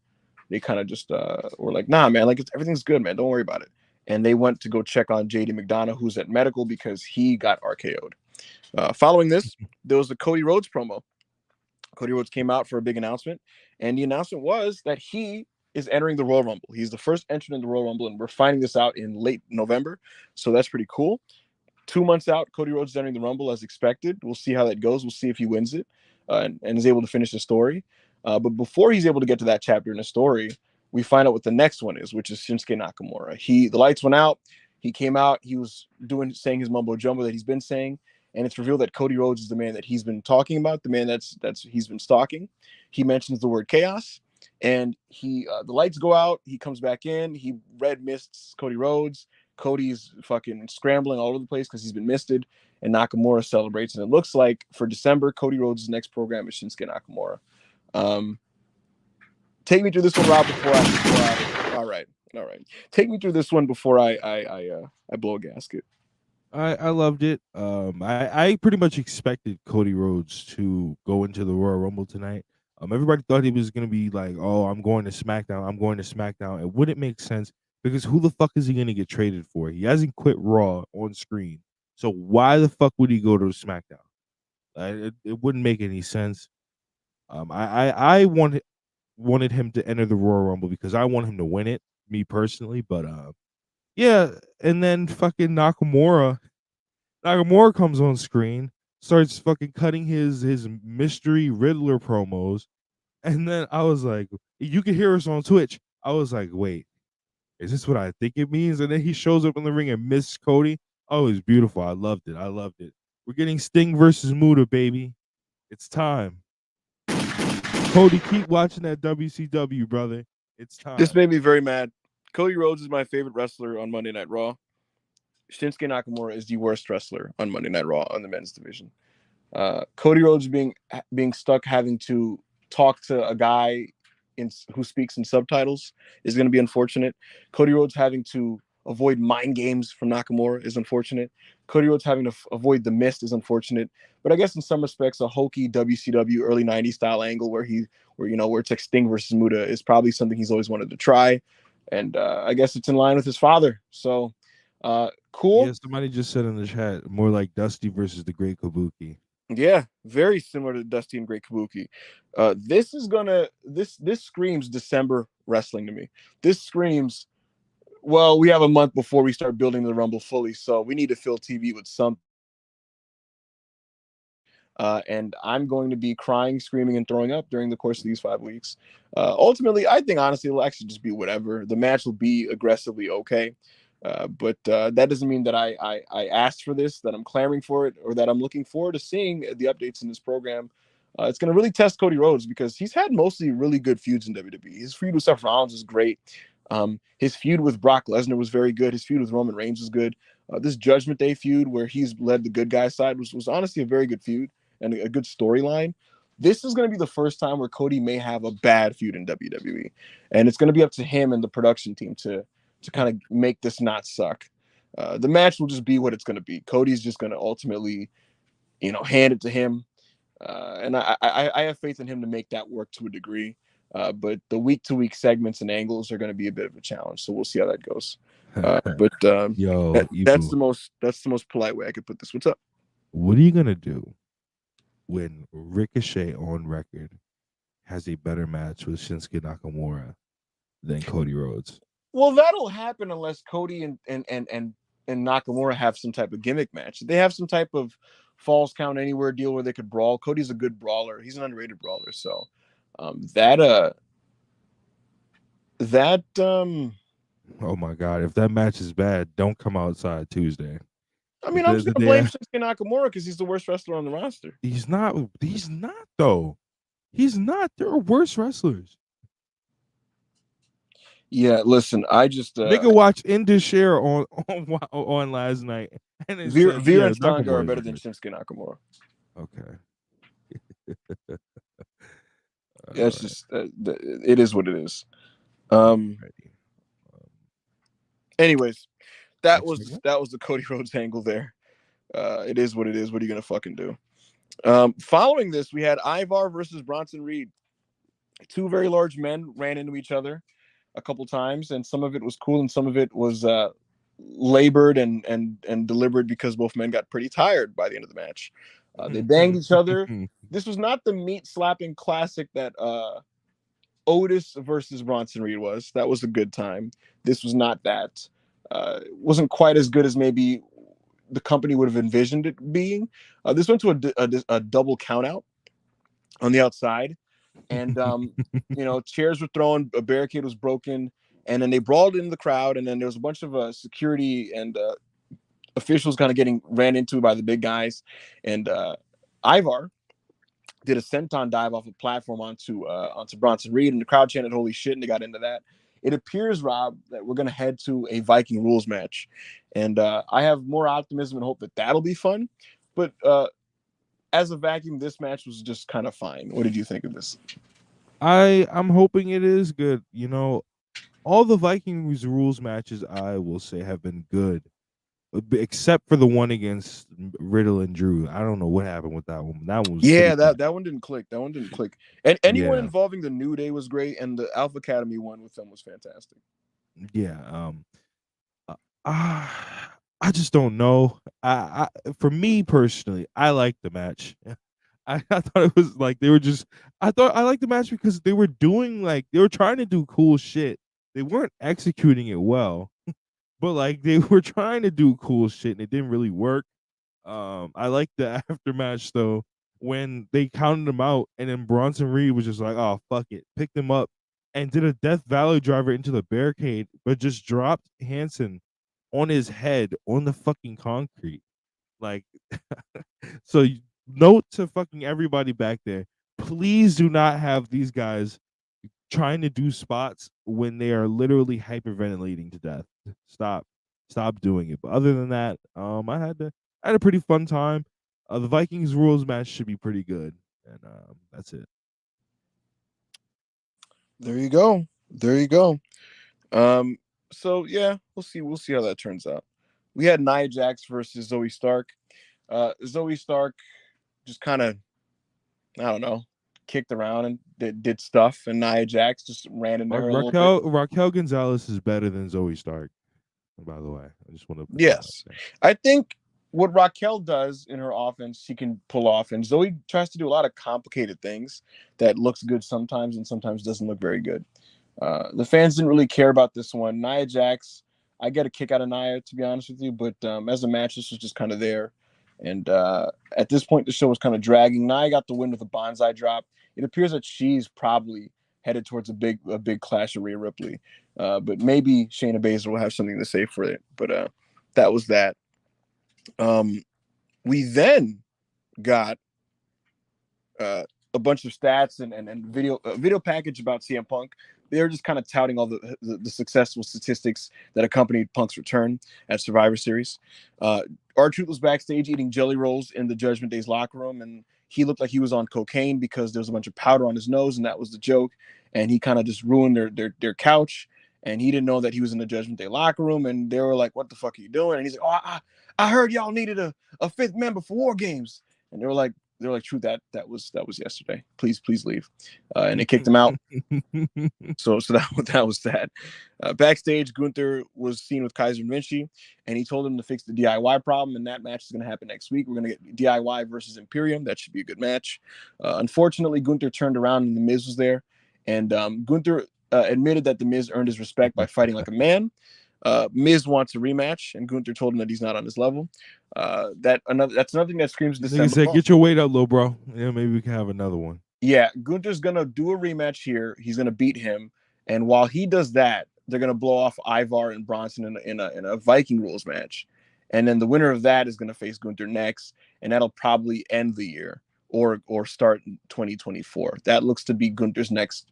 just were like, nah, man, like everything's good, man, don't worry about it. And they went to go check on JD McDonough, who's at medical because he got RKO'd. Following this, there was a Cody Rhodes promo. Cody Rhodes came out for a big announcement, and the announcement was that he is entering the Royal Rumble. He's the first entrant in the Royal Rumble, and we're finding this out in late November, so that's pretty cool. 2 months out, Cody Rhodes is entering the Rumble as expected. We'll see how that goes. We'll see if he wins it and is able to finish the story. But before he's able to get to that chapter in the story, we find out what the next one is, which is Shinsuke Nakamura. The lights went out. He came out. He was saying his mumbo jumbo that he's been saying, and it's revealed that Cody Rhodes is the man that he's been talking about, the man that's he's been stalking. He mentions the word chaos, and the lights go out. He comes back in. He red mists Cody Rhodes. Cody's fucking scrambling all over the place because he's been misted, and Nakamura celebrates. And it looks like for December, Cody Rhodes' next program is Shinsuke Nakamura. Take me through this one, Rob. All right. Take me through this one before I blow a gasket. I loved it. I pretty much expected Cody Rhodes to go into the Royal Rumble tonight. Everybody thought he was gonna be like, "Oh, I'm going to SmackDown. I'm going to SmackDown." It wouldn't make sense because who the fuck is he gonna get traded for? He hasn't quit Raw on screen, so why the fuck would he go to SmackDown? It wouldn't make any sense. I wanted him to enter the Royal Rumble because I want him to win it, me personally. But yeah, and then fucking Nakamura comes on screen, starts fucking cutting his mystery Riddler promos, and then I was like, you can hear us on Twitch. I was like, wait, is this what I think it means? And then he shows up in the ring and missed Cody. Oh, it's beautiful. I loved it. We're getting Sting versus Muta, baby. It's time. Cody, keep watching that WCW, brother. It's time. This made me very mad. Cody Rhodes is my favorite wrestler on Monday Night Raw. Shinsuke Nakamura is the worst wrestler on Monday Night Raw on the men's division. Cody Rhodes being stuck having to talk to a guy who speaks in subtitles is going to be unfortunate. Cody Rhodes having to avoid mind games from Nakamura is unfortunate. Cody Rhodes having to avoid the mist is unfortunate. But I guess in some respects, a hokey WCW early '90s style angle where it's like Sting versus Muta is probably something he's always wanted to try. And I guess it's in line with his father. So cool. Yeah, somebody just said in the chat, more like Dusty versus the Great Kabuki. Yeah, very similar to Dusty and Great Kabuki. This screams December wrestling to me. This screams, well, we have a month before we start building the Rumble fully, so we need to fill TV with something. And I'm going to be crying, screaming, and throwing up during the course of these 5 weeks. Ultimately, I think honestly it'll actually just be whatever. The match will be aggressively okay. But that doesn't mean that I asked for this, that I'm clamoring for it, or that I'm looking forward to seeing the updates in this program. It's going to really test Cody Rhodes because he's had mostly really good feuds in WWE. His feud with Seth Rollins was great. His feud with Brock Lesnar was very good. His feud with Roman Reigns was good. This Judgment Day feud where he's led the good guy side was honestly a very good feud and a good storyline. This is going to be the first time where Cody may have a bad feud in WWE. And it's going to be up to him and the production team to kind of make this not suck. The match will just be what it's going to be. Cody's just going to ultimately, hand it to him. And I have faith in him to make that work to a degree. But the week-to-week segments and angles are going to be a bit of a challenge. So we'll see how that goes. But Yo, that's Ibu, the most polite way I could put this. What's up? what are you gonna do when Ricochet on record has a better match with Shinsuke Nakamura than Cody Rhodes? Well, that'll happen unless Cody and Nakamura have some type of gimmick match. They have some type of falls count anywhere deal where they could brawl. Cody's a good brawler. He's an underrated brawler. So that Oh my God! If that match is bad, don't come outside Tuesday. I mean, I'm just gonna blame Shinsuke Nakamura because he's the worst wrestler on the roster. He's not. He's not though. He's not. There are worse wrestlers. Yeah, listen, I just Nigga watched Indus on last night, and it Veer said, and Stonga are better than Shinsuke Nakamura. Okay. That's just it is what it is. Anyways, that was the Cody Rhodes angle there. It is what it is. What are you gonna fucking do? Following this, we had Ivar versus Bronson Reed. Two very large men ran into each other a couple times, and some of it was cool, and some of it was labored and deliberate because both men got pretty tired by the end of the match. They banged each other. This was not the meat slapping classic that Otis versus Bronson Reed was. That was a good time. This was not that. It wasn't quite as good as maybe the company would have envisioned it being. This went to a double count out on the outside. And, chairs were thrown, a barricade was broken, and then they brawled in the crowd. And then there was a bunch of security and officials kind of getting ran into by the big guys. And Ivar did a senton dive off a platform onto Bronson Reed, and the crowd chanted "Holy shit!" and they got into that. It appears, Rob, that we're going to head to a Viking rules match, and I have more optimism and hope that that'll be fun. But as a vacuum, this match was just kind of fine. What did you think of this? I'm hoping it is good. All the Vikings rules matches, I will say, have been good, except for the one against Riddle and Drew. I don't know what happened with that one. That one was that one didn't click. And anyone involving the New Day was great, and the Alpha Academy one with them was fantastic. Yeah. I just don't know. For me personally, I like the match. I thought it was like they were just. I thought I liked the match because they were doing they were trying to do cool shit. They weren't executing it well, but they were trying to do cool shit and it didn't really work. I like the aftermatch though when they counted him out and then Bronson Reed was just like, "Oh fuck it," picked him up and did a Death Valley driver into the barricade, but just dropped Hanson on his head on the fucking concrete. So note to fucking everybody back there, please do not have these guys trying to do spots when they are literally hyperventilating to death. Stop doing it. But other than that, I had a pretty fun time. The Vikings rules match should be pretty good, and that's it. There you go. So yeah, we'll see how that turns out. We had Nia Jax versus Zoe Stark. Zoe Stark just kind of, I don't know, kicked around and did stuff, and Nia Jax just ran in there a little bit. Raquel Gonzalez is better than Zoe Stark, by the way. I just want to yes. I think what Raquel does in her offense, she can pull off, and Zoe tries to do a lot of complicated things that looks good sometimes and sometimes doesn't look very good. The fans didn't really care about this one. Nia Jax, I get a kick out of Nia, to be honest with you, but as a match, this was just kind of there. And at this point, the show was kind of dragging. Nia got the win with a bonsai drop. It appears that she's probably headed towards a big clash with Rhea Ripley. But maybe Shayna Baszler will have something to say for it. But that was that. We then got a bunch of stats and video package about CM Punk. They were just kind of touting all the successful statistics that accompanied Punk's return at Survivor Series. R-Truth was backstage eating jelly rolls in the Judgment Day's locker room, and he looked like he was on cocaine because there was a bunch of powder on his nose, and that was the joke. And he kind of just ruined their couch. and he didn't know that he was in the Judgment Day locker room, and they were like, "What the fuck are you doing?" And he's like, "Oh, I heard y'all needed a fifth member for War Games," and they were like, "True, that was yesterday. Please leave," and they kicked him out. So that was that. Backstage, Gunther was seen with Kaiser and Vinci, and he told him to fix the DIY problem, and that match is going to happen next week. We're going to get DIY versus Imperium. That should be a good match. Unfortunately, Gunther turned around and The Miz was there, and Gunther admitted that The Miz earned his respect by fighting like a man. Miz wants a rematch, and Gunther told him that he's not on his level. That's another thing that screams December. Nigga said, "Get your weight up, little bro. Yeah, maybe we can have another one." Yeah, Gunther's gonna do a rematch here. He's gonna beat him, and while he does that, they're gonna blow off Ivar and Bronson in a Viking rules match, and then the winner of that is gonna face Gunther next, and that'll probably end the year or start in 2024. That looks to be Gunther's next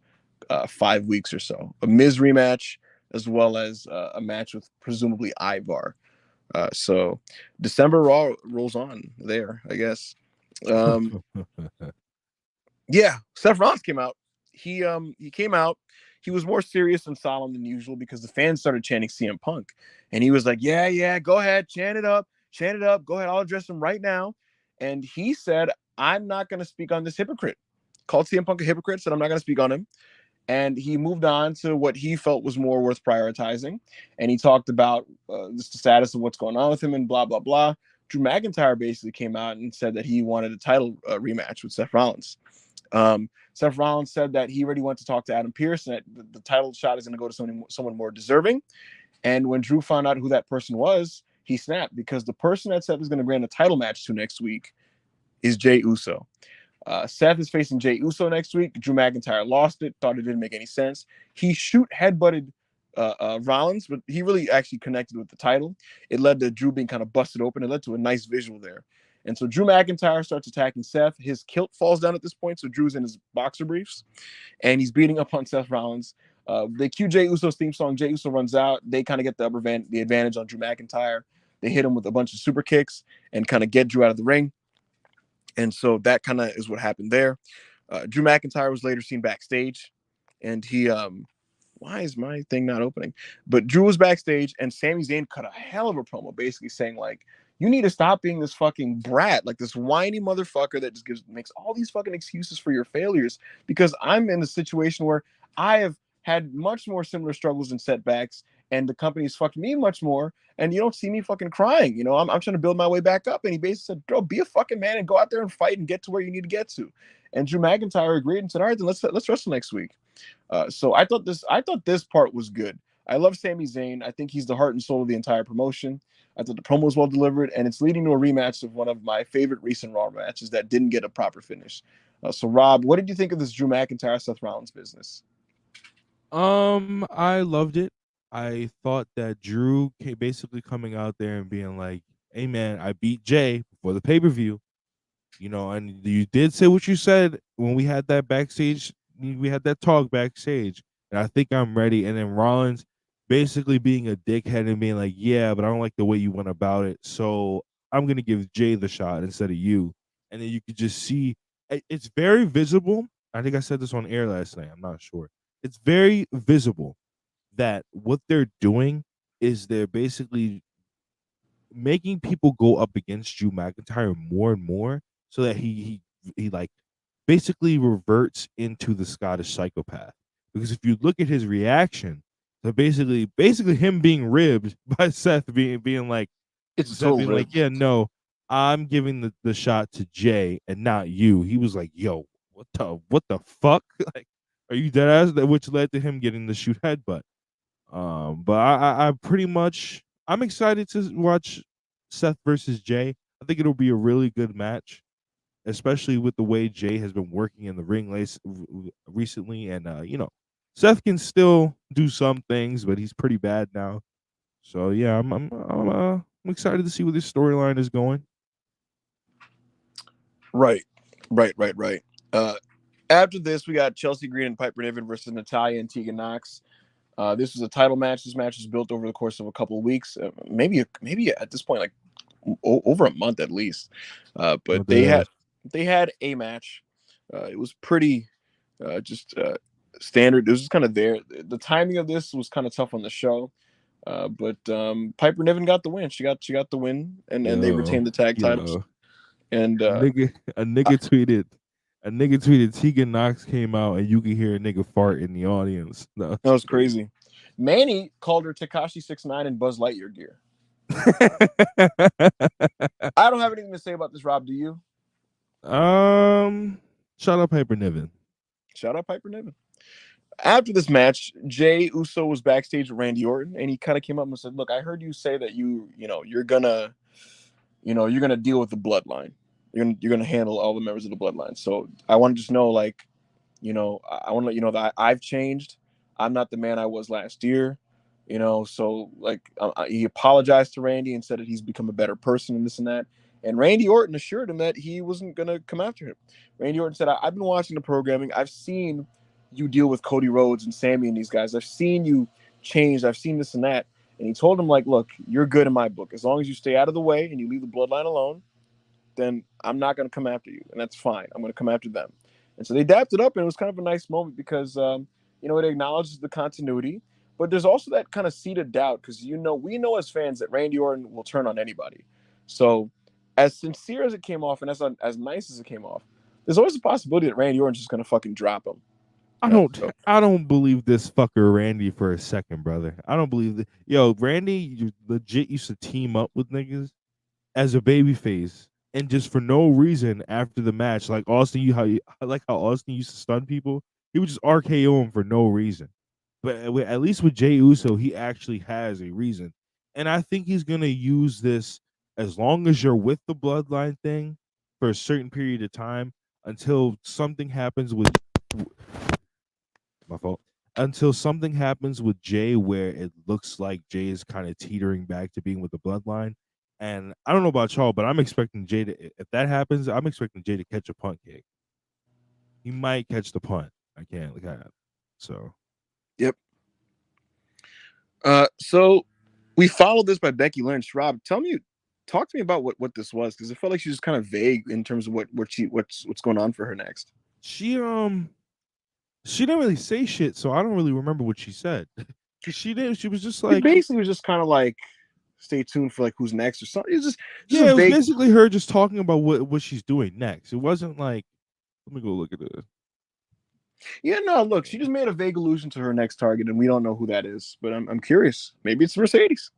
5 weeks or so. A Miz rematch as well as a match with presumably Ivar. So December Raw rolls on there, I guess. Yeah, Seth Rollins came out. He came out. He was more serious and solemn than usual because the fans started chanting CM Punk, and he was like, "Yeah, go ahead, chant it up, go ahead, I'll address him right now." And he said, "I'm not going to speak on this hypocrite." Called CM Punk a hypocrite. Said, "I'm not going to speak on him." And he moved on to what he felt was more worth prioritizing, and he talked about the status of what's going on with him and blah blah blah. Drew McIntyre basically came out and said that he wanted a title rematch with Seth Rollins. Seth Rollins said that he already went to talk to Adam Pearce, and that the title shot is going to go to someone more deserving. And when Drew found out who that person was, he snapped, because the person that Seth is going to grant a title match to next week is Jey Uso. Seth is facing Jey Uso next week. Drew McIntyre lost it, thought it didn't make any sense. He headbutted Rollins, but he really actually connected with the title. It led to Drew being kind of busted open. It led to a nice visual there. And so Drew McIntyre starts attacking Seth. His kilt falls down at this point, so Drew's in his boxer briefs, and he's beating up on Seth Rollins. They cue Jey Uso's theme song. Jey Uso runs out. They kind of get the advantage on Drew McIntyre. They hit him with a bunch of super kicks and kind of get Drew out of the ring. And so that kind of is what happened there. Drew McIntyre was later seen backstage, and he why is my thing not opening? But Drew was backstage, and Sami Zayn cut a hell of a promo, basically saying, like, you need to stop being this fucking brat, like this whiny motherfucker that just makes all these fucking excuses for your failures, because I'm in a situation where I have had much more similar struggles and setbacks, and the company's fucked me much more, and you don't see me fucking crying. You know, I'm trying to build my way back up. And he basically said, bro, be a fucking man and go out there and fight and get to where you need to get to. And Drew McIntyre agreed and said, all right, then let's wrestle next week. So I thought this part was good. I love Sami Zayn. I think he's the heart and soul of the entire promotion. I thought the promo was well delivered, and it's leading to a rematch of one of my favorite recent Raw matches that didn't get a proper finish. So Rob, what did you think of this Drew McIntyre Seth Rollins business? I loved it. I thought that Drew basically coming out there and being like, "Hey man, I beat Jay before the pay-per-view." You know, and you did say what you said when we had that backstage. We had that talk backstage, and I think I'm ready. And then Rollins basically being a dickhead and being like, "Yeah, but I don't like the way you went about it, so I'm gonna give Jay the shot instead of you." And then you could just see it's very visible. I think I said this on air last night. I'm not sure. It's very visible that what they're doing is they're basically making people go up against Drew McIntyre more and more, so that he like basically reverts into the Scottish psychopath. Because if you look at his reaction to basically him being ribbed by Seth being like, It's a Seth total being rib. like, yeah, no, I'm giving the shot to Jay and not you. He was like, yo, what the fuck? Like, are you dead ass? Which led to him getting the shoot headbutt. But I pretty much I'm excited to watch Seth versus Jay. I think it'll be a really good match, especially with the way Jay has been working in the ring recently. And you know, Seth can still do some things, but he's pretty bad now. So yeah, I'm excited to see where this storyline is going. Right. Uh, After this, we got Chelsea Green and Piper Niven versus Natalya and Tegan Knox. This was a title match. This match was built over the course of a couple of weeks, maybe at this point, like over a month at least. But No dead ass. they had a match. It was pretty just standard. This was kind of there. The timing of this was kind of tough on the show, but Piper Niven got the win. She got the win, and they Yo, retained the tag titles. yo, And a nigga, a I, nigga tweeted, a nigga tweeted Tegan Knox came out and you can hear a nigga fart in the audience. That that was was crazy. Manny called her Tekashi 6ix9ine and Buzz Lightyear gear. I don't have anything to say about this, Rob. Do you? um, shout out Piper Niven. Shout out Piper Niven. After this match, Jay Uso was backstage with Randy Orton, and he kind of came up and said, "Look, I heard you say that you're gonna deal with the bloodline. You're gonna handle all the members of the bloodline. So I want to just know, like, I want to let you know that I've changed. I'm not the man I was last year. So like he apologized to Randy and said that he's become a better person and this and that. And Randy Orton assured him that he wasn't gonna come after him. Randy Orton said, I've been watching the programming. I've seen you deal with Cody Rhodes and Sammy and these guys. I've seen you change. I've seen this and that. And he told him, like, look, you're good in my book. As long as you stay out of the way and you leave the bloodline alone, then I'm not going to come after you. And that's fine. I'm going to come after them. And so they dapped it up, and it was kind of a nice moment because, it acknowledges the continuity. But there's also that kind of seed of doubt because, we know as fans that Randy Orton will turn on anybody. So as sincere as it came off and as nice as it came off, there's always a possibility that Randy Orton's just going to fucking drop him. So I don't believe this fucker Randy for a second, brother. I don't believe that. Yo, Randy you legit used to team up with niggas as a babyface, and just for no reason after the match, like Austin, I like how Austin used to stun people. He would just RKO him for no reason. But at least with Jey Uso, he actually has a reason, and I think he's gonna use this as long as you're with the bloodline thing for a certain period of time until something happens with my fault. Until something happens with Jay where it looks like Jay is kind of teetering back to being with the bloodline. And I don't know about y'all, but I'm expecting Jay to, if that happens, I'm expecting Jay to catch a punt kick. He might catch the punt. I can't look at it. So, yep. So we followed this by Becky Lynch. Rob, talk to me about what this was because it felt like she was kind of vague in terms of what's going on for her next. she didn't really say shit, so I don't really remember what she said. Cause she didn't. She was just It like, basically was just kind of like, stay tuned for like who's next or something. It's just yeah, a it was vague. basically her just talking about what she's doing next. It wasn't like, let me go look at it. Yeah, no, look, she just made a vague allusion to her next target, and we don't know who that is. But I'm curious. Maybe it's Mercedes.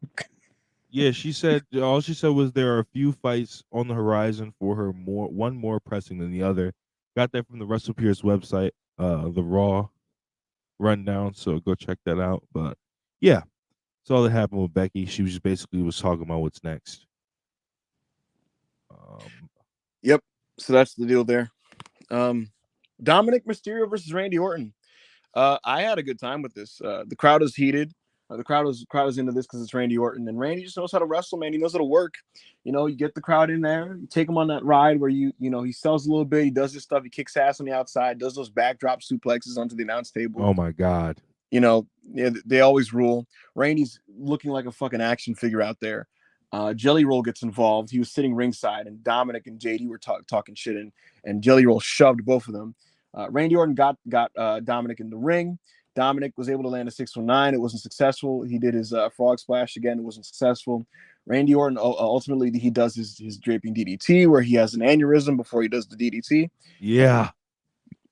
Yeah, she said all she said was there are a few fights on the horizon for her, one more pressing than the other. Got that from the WrestlePeers website, the Raw rundown. So go check that out. But yeah, that's all that happened with Becky. She was just basically was talking about what's next. Yep. So that's the deal there. Dominic Mysterio versus Randy Orton. I had a good time with this. The crowd is heated. The crowd is into this because it's Randy Orton, and Randy just knows how to wrestle, man. He knows how to work. You get the crowd in there, you take him on that ride where he sells a little bit, he does his stuff, he kicks ass on the outside, does those backdrop suplexes onto the announce table. Oh my god. Yeah, they always rule. Randy's looking like a fucking action figure out there. Jelly Roll gets involved. He was sitting ringside, and Dominic and JD were talking shit, and Jelly Roll shoved both of them. Randy Orton got Dominic in the ring. Dominic was able to land a 619. It wasn't successful. He did his frog splash again. It wasn't successful. Randy Orton ultimately he does his draping DDT where he has an aneurysm before he does the DDT. Yeah.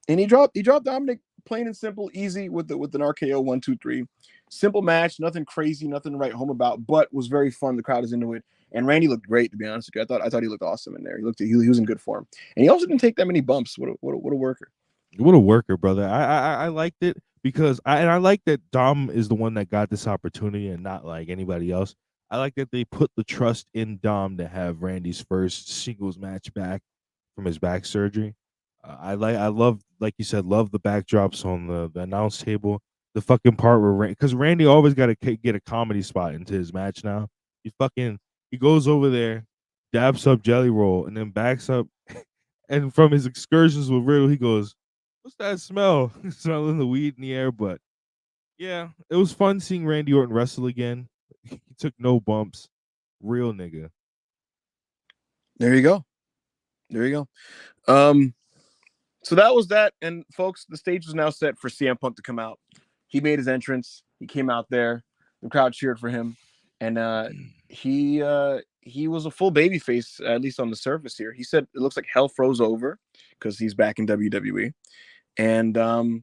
And he dropped Dominic plain and simple, easy with an RKO 1-2-3. Simple match, nothing crazy, nothing to write home about, but was very fun. The crowd is into it. And Randy looked great, to be honest with you. I thought he looked awesome in there. He was in good form. And he also didn't take that many bumps. What a worker. What a worker, brother. I liked it because I like that Dom is the one that got this opportunity and not like anybody else. I like that they put the trust in Dom to have Randy's first singles match back from his back surgery. I love, like you said, love the backdrops on the announce table. The fucking part where because Randy always got to get a comedy spot into his match now. He goes over there, dabs up Jelly Roll, and then backs up. And from his excursions with Riddle, he goes, "What's that smell?" Smelling the weed in the air. But yeah, it was fun seeing Randy Orton wrestle again. He took no bumps. Real nigga. There you go. So that was that. And folks, the stage was now set for CM Punk to come out. He made his entrance. He came out there. The crowd cheered for him, and he was a full babyface, at least on the surface here. He said it looks like hell froze over because he's back in WWE. And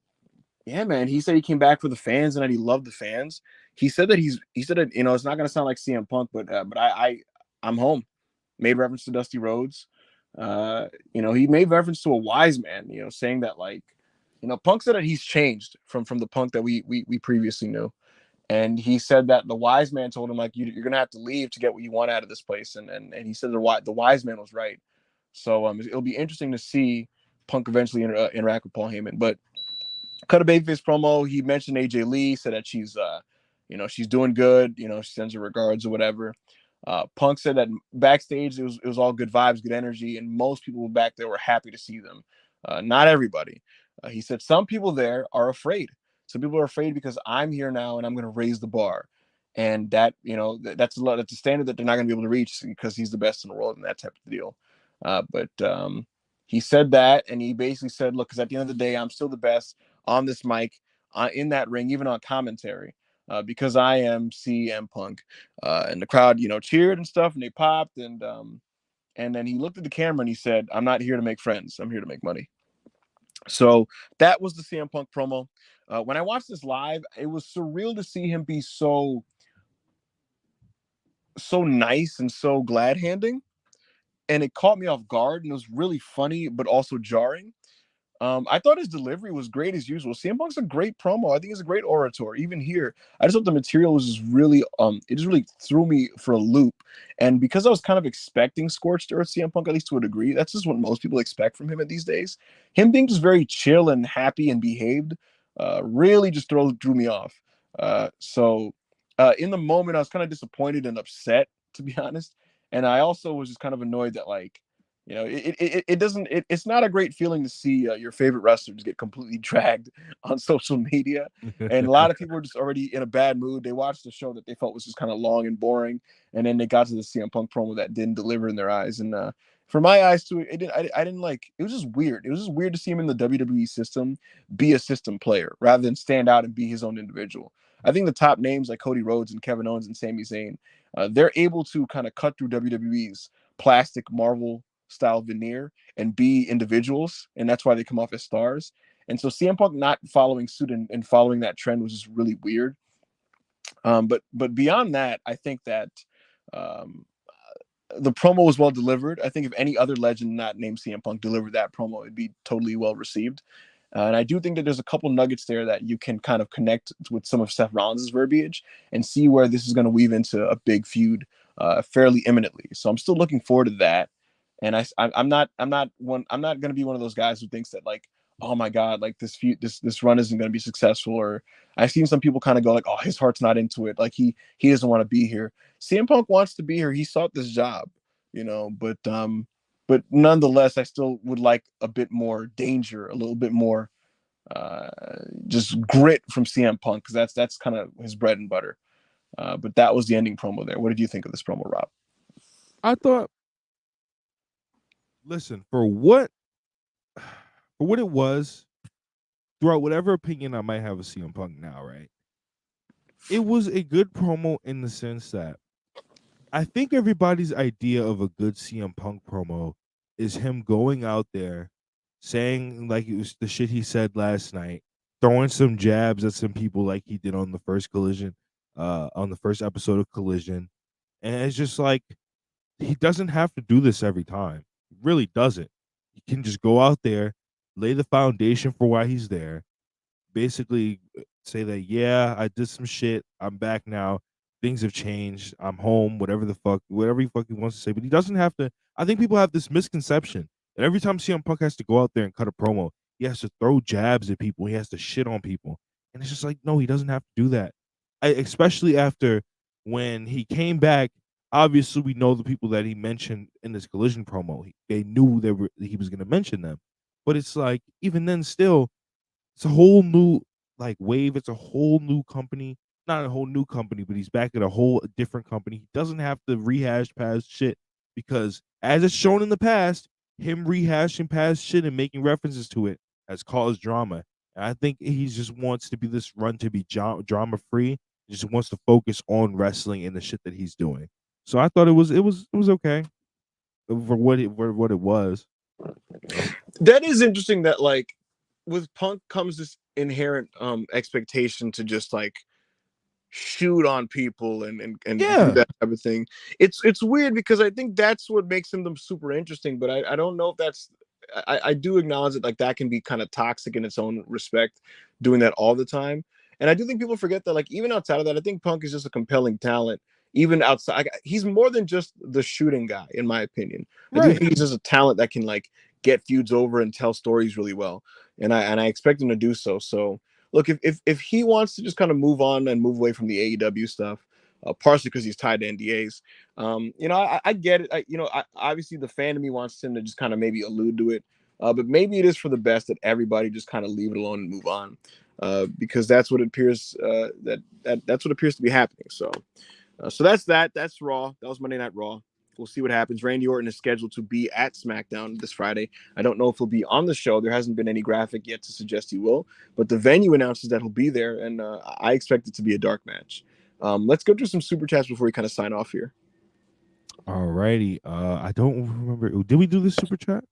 yeah, man, he said he came back for the fans and that he loved the fans. He said that he said that, it's not gonna sound like CM Punk, but I'm home. Made reference to Dusty Rhodes. He made reference to a wise man, saying that, like, Punk said that he's changed from the Punk that we previously knew. And he said that the wise man told him, like, you're gonna have to leave to get what you want out of this place. And he said the wise man was right. So it'll be interesting to see Punk eventually interact with Paul Heyman. But cut a babyface promo. He mentioned AJ Lee, said that she's doing good. She sends her regards or whatever. Punk said that backstage it was all good vibes, good energy, and most people back there were happy to see them. Not everybody. He said some people there are afraid. Some people are afraid because I'm here now and I'm going to raise the bar, and that that's a standard that they're not going to be able to reach because he's the best in the world and that type of deal. But he said that, and he basically said, look, because at the end of the day, I'm still the best on this mic, in that ring, even on commentary, because I am CM Punk. And the crowd, cheered and stuff, and they popped, and then he looked at the camera and he said, "I'm not here to make friends. I'm here to make money." So that was the CM Punk promo. When I watched this live, it was surreal to see him be so nice and so glad handing, and it caught me off guard, and it was really funny but also jarring. I thought his delivery was great as usual. CM Punk's a great promo. I think he's a great orator. Even here, I just thought the material was just really, it just really threw me for a loop. And because I was kind of expecting scorched earth CM Punk, at least to a degree, that's just what most people expect from him at these days. Him being just very chill and happy and behaved, really just threw me off. In the moment, I was kind of disappointed and upset, to be honest. And I also was just kind of annoyed that, like, it doesn't. It's not a great feeling to see your favorite wrestlers get completely dragged on social media, and a lot of people were just already in a bad mood. They watched the show that they felt was just kind of long and boring, and then they got to the CM Punk promo that didn't deliver in their eyes. And for my eyes too, it didn't. I didn't like. It was just weird. It was just weird to see him in the WWE system be a system player rather than stand out and be his own individual. I think the top names like Cody Rhodes and Kevin Owens and Sami Zayn, they're able to kind of cut through WWE's plastic Marvel style veneer and be individuals, and that's why they come off as stars. And so CM Punk not following suit and following that trend was just really weird. But beyond that, I think that um, the promo was well delivered. I think if any other legend not named CM Punk delivered that promo, it'd be totally well received. And I do think that there's a couple nuggets there that you can kind of connect with some of Seth Rollins' verbiage and see where this is going to weave into a big feud fairly imminently. So I'm still looking forward to that. And I'm not going to be one of those guys who thinks that, like, oh my god, like this run isn't going to be successful. Or I've seen some people kind of go like, oh, his heart's not into it, like he doesn't want to be here. CM Punk wants to be here. He sought this job, but nonetheless, I still would like a bit more danger, a little bit more uh, just grit from CM Punk, because that's kind of his bread and butter. But that was the ending promo there. What did you think of this promo, Rob? I thought, listen, for what it was, throughout whatever opinion I might have of CM Punk now, right? It was a good promo in the sense that I think everybody's idea of a good CM Punk promo is him going out there saying like it was the shit he said last night, throwing some jabs at some people like he did on the first collision, on the first episode of Collision. And it's just like he doesn't have to do this every time. He really doesn't. He can just go out there, lay the foundation for why he's there, basically say that, yeah, I did some shit. I'm back now. Things have changed. I'm home. Whatever he fucking wants to say. But he doesn't have to. I think people have this misconception that every time CM Punk has to go out there and cut a promo, he has to throw jabs at people. He has to shit on people. And it's just like, no, he doesn't have to do that. Especially after when he came back. Obviously, we know the people that he mentioned in this Collision promo. They knew he was going to mention them. But it's like, even then, still, it's a whole new like wave. It's a whole new company. Not a whole new company, but he's back at a whole different company. He doesn't have to rehash past shit because, as it's shown in the past, him rehashing past shit and making references to it has caused drama. And I think he just wants to be this run to be drama free. He just wants to focus on wrestling and the shit that he's doing. So I thought it was okay for what it was. You know? That is interesting that like with Punk comes this inherent expectation to just like shoot on people and do Yeah. that type of thing. It's weird because I think that's what makes them super interesting, but I don't know if that's I do acknowledge that like that can be kind of toxic in its own respect, doing that all the time. And I do think people forget that like even outside of that, I think Punk is just a compelling talent. Even outside, he's more than just the shooting guy, in my opinion. I do Right. think he's just a talent that can like get feuds over and tell stories really well, and I expect him to do so. So look, if he wants to just kind of move on and move away from the AEW stuff, partially because he's tied to NDAs, I get it. Obviously the fan of me wants him to just kind of maybe allude to it, but maybe it is for the best that everybody just kind of leave it alone and move on, because that's what it appears that's what appears to be happening. So that's that. That's Raw. That was Monday Night Raw. We'll see what happens. Randy Orton is scheduled to be at SmackDown this Friday. I don't know if he'll be on the show. There hasn't been any graphic yet to suggest he will, but the venue announces that he'll be there, and I expect it to be a dark match. Let's go through some super chats before we kind of sign off here. Alrighty. I don't remember. Did we do this super chat?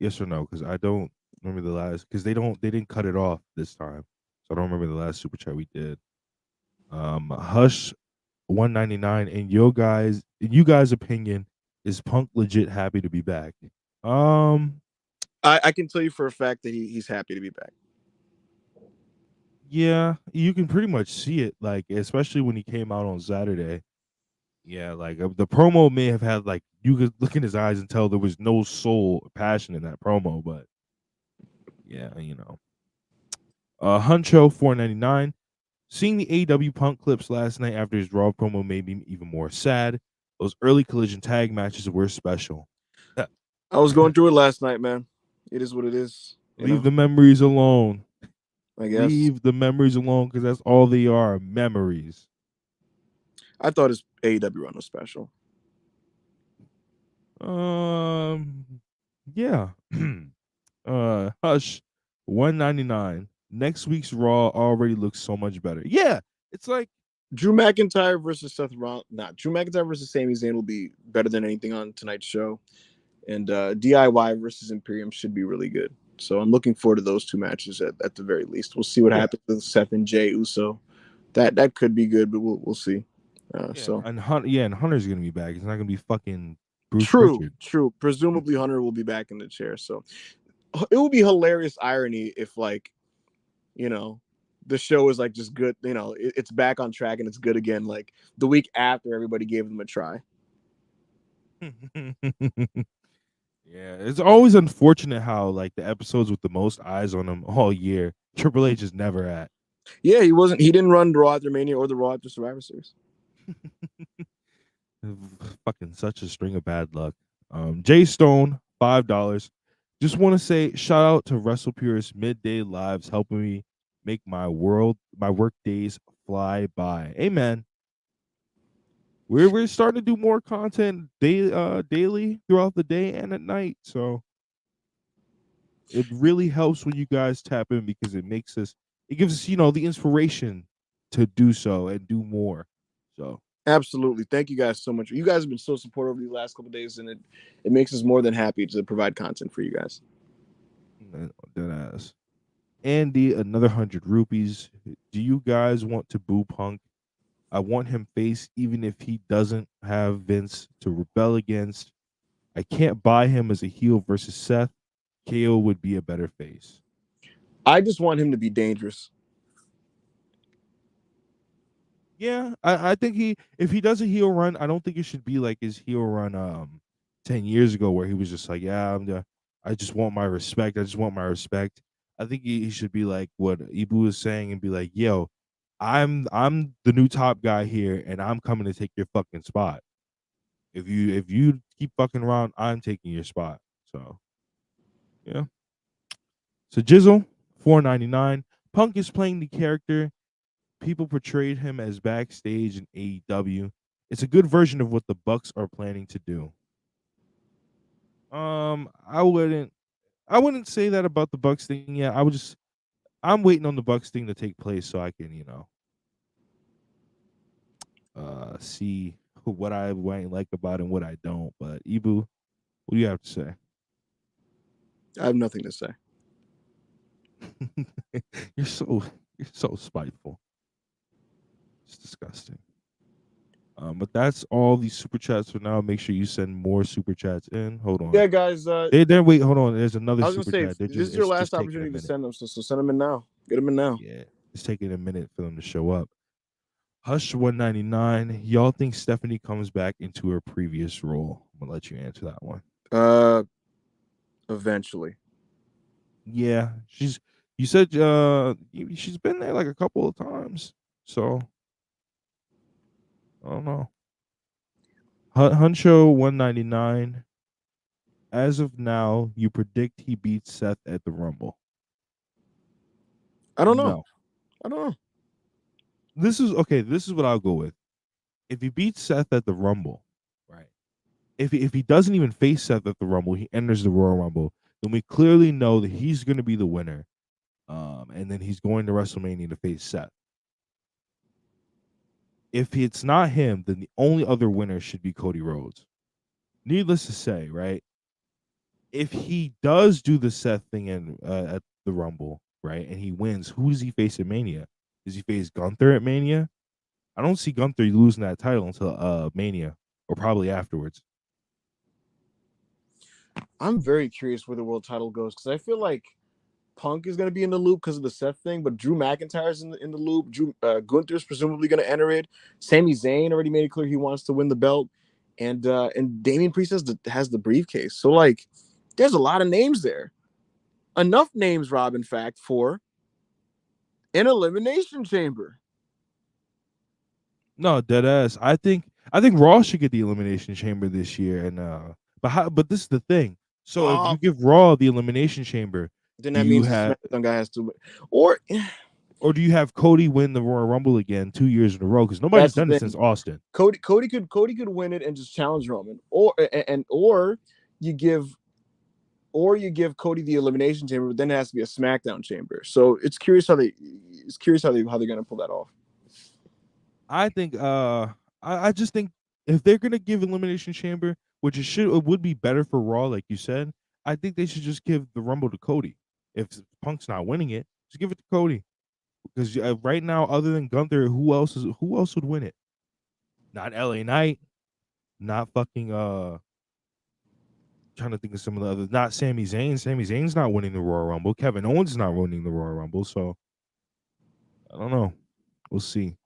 Yes or no? Because I don't remember the last. Because they didn't cut it off this time, so I don't remember the last super chat we did. Hush 199. In you guys' opinion, is Punk legit happy to be back? Um, I can tell you for a fact that he's happy to be back. yeah, you can pretty much see it, like especially when he came out on Saturday. Yeah, like the promo may have had like you could look in his eyes and tell there was no soul or passion in that promo, but yeah, Huncho 499. Seeing the AW Punk clips last night after his Raw promo made me even more sad. Those early Collision tag matches were special. Uh, I was going through it last night, man. It is what it is. Leave the memories alone. I guess Leave the memories alone because that's all they are, memories. I thought his AEW run was special. Um, yeah. Hush 199. Next week's Raw already looks so much better. Yeah, it's like Drew McIntyre versus Seth Rollins. Not Drew McIntyre versus Sami Zayn will be better than anything on tonight's show, and DIY versus Imperium should be really good. So I'm looking forward to those two matches at the very least. We'll see what yeah, happens with Seth and Jay Uso. That could be good, but we'll see. yeah, So and Hunter's gonna be back. It's not gonna be fucking Bruce true, Pritchard. true. Presumably Hunter will be back in the chair. So it will be hilarious irony if like you know the show is like just good. It's back on track and it's good again. Like the week after everybody gave them a try. Yeah, it's always unfortunate how like the episodes with the most eyes on them all year, Triple H is never at. Yeah, he wasn't. He didn't run Raw after Mania or the Raw after Survivor Series. Fucking such a string of bad luck. Jay Stone, $5. Just want to say shout out to Wrestle Purist Midday Lives helping me make my work days fly by. Amen. We're starting to do more content daily throughout the day and at night. So it really helps when you guys tap in because it gives us, the inspiration to do so and do more. So Absolutely. Thank you guys so much. You guys have been so supportive over the last couple of days, and it makes us more than happy to provide content for you guys. dead ass. Andy, another 100 rupees. Do you guys want to boo Punk? I want him face even if he doesn't have Vince to rebel against. I can't buy him as a heel versus Seth. KO would be a better face. I just want him to be dangerous. Yeah, I think if he does a heel run, I don't think it should be like his heel run 10 years ago where he was just like, yeah, I just want my respect. I just want my respect. I think he should be like what Ibu was saying and be like, yo, I'm the new top guy here and I'm coming to take your fucking spot. If you keep fucking around, I'm taking your spot. So yeah. So Jizzle, 499. Punk is playing the character people portrayed him as backstage in AEW. It's a good version of what the Bucks are planning to do. I wouldn't say that about the Bucks thing yet. I'm waiting on the Bucks thing to take place so I can, see what I like about it and what I don't. But Ibu, what do you have to say? I have nothing to say. you're so you're so spiteful. It's disgusting. But that's all these super chats for now. Make sure you send more super chats in. Hold on. Yeah, guys. Wait, hold on. There's another I was gonna super say chat. this is your It's last just taking a opportunity to minute. send them, so send them in now. Get them in now. Yeah, it's taking a minute for them to show up. Hush 199. Y'all think Stephanie comes back into her previous role? I'm gonna let you answer that one. Eventually. Yeah, you said she's been there like a couple of times. So I don't know. Huncho 199. As of now, you predict he beats Seth at the Rumble. I don't know. No. I don't know. This is what I'll go with. If he beats Seth at the Rumble, right? If he doesn't even face Seth at the Rumble, he enters the Royal Rumble, then we clearly know that he's going to be the winner. And then he's going to WrestleMania to face Seth. If it's not him, then the only other winner should be Cody Rhodes. Needless to say, right? If he does do the Seth thing at the Rumble, right, and he wins, who does he face at Mania? Does he face Gunther at Mania? I don't see Gunther losing that title until Mania or probably afterwards. I'm very curious where the world title goes because I feel like Punk is going to be in the loop because of the Seth thing, but Drew McIntyre's in the loop. Gunther's presumably going to enter it. Sami Zayn already made it clear he wants to win the belt, and Damian Priest has the briefcase. So like, there's a lot of names there. Enough names, Rob, in fact, for an elimination chamber. No, dead ass. I think Raw should get the Elimination Chamber this year, and but this is the thing. So if you give Raw the Elimination Chamber, Then do that you means the have SmackDown guy has to win. Or do you have Cody win the Royal Rumble again 2 years in a row? Because nobody's done it since Austin. Cody could win it and just challenge Roman, or you give Cody the elimination chamber, but then it has to be a SmackDown chamber. So it's curious how they're gonna pull that off. I think I just think if they're gonna give Elimination Chamber, which it would be better for Raw, like you said, I think they should just give the Rumble to Cody. If Punk's not winning it, just give it to Cody. Because right now, other than Gunther, who else would win it? Not LA Knight, not fucking trying to think of some of the others. Not Sami Zayn. Sami Zayn's not winning the Royal Rumble. Kevin Owens is not winning the Royal Rumble. So I don't know. We'll see.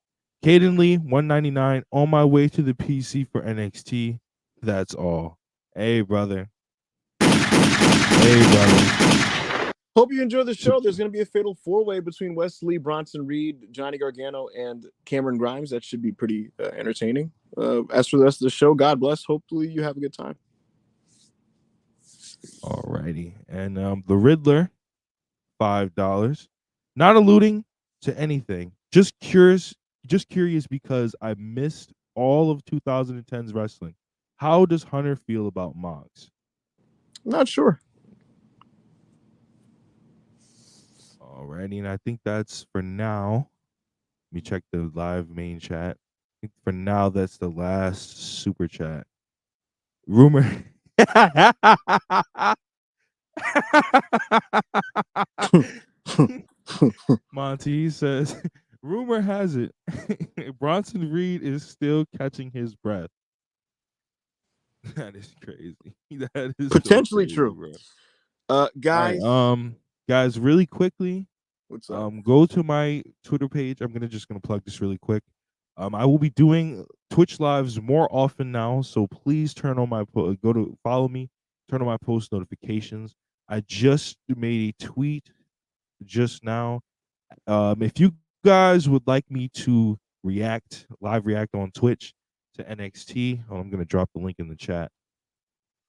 Caden Lee, 199, on my way to the PC for NXT. That's all. Hey, brother. Hey, brother. Hope you enjoy the show. There's going to be a fatal four-way between Wesley, Bronson Reed, Johnny Gargano, and Cameron Grimes. That should be pretty entertaining. As for the rest of the show, God bless. Hopefully you have a good time. Alrighty. And the Riddler, $5. Not alluding to anything. Just curious because I missed all of 2010's wrestling. How does Hunter feel about Mox? Not sure. Alrighty, and I think that's for now. Let me check the live main chat. I think for now that's the last super chat. Rumor. Monty says, rumor has it Bronson Reed is still catching his breath. That is crazy. That is potentially so crazy, true. Bro. Guys. Right, guys, really quickly. What's up? Go to my Twitter page. I'm just gonna plug this really quick. I will be doing Twitch lives more often now, so please turn on my go to follow me, turn on my post notifications. I just made a tweet just now. If you guys would like me to live react on Twitch to NXT, I'm gonna drop the link in the chat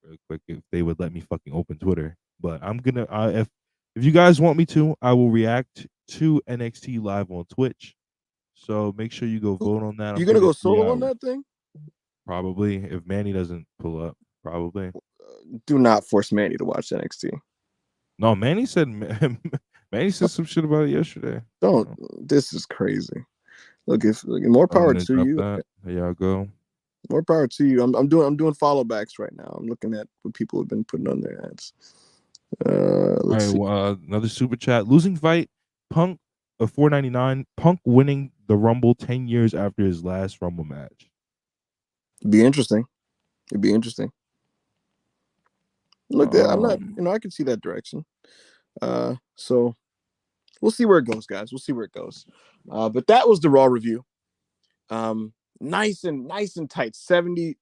real quick if they would let me fucking open Twitter. But I'm gonna if you guys want me to, I will react to NXT live on Twitch. So make sure you go vote on that. You're gonna go solo on that thing? Probably, if Manny doesn't pull up. Probably. do not force Manny to watch NXT. No, Manny said some shit about it yesterday. Don't. This is crazy. Look, more power to you. There y'all go. More power to you. I'm doing follow backs right now. I'm looking at what people have been putting on their ads. Let's see. Another super chat. Losing fight. Punk $4.99. Punk winning the Rumble 10 years after his last Rumble match. It'd be interesting. Look, I'm not. I can see that direction. So we'll see where it goes, guys. We'll see where it goes. But that was the Raw review. Nice and tight. 70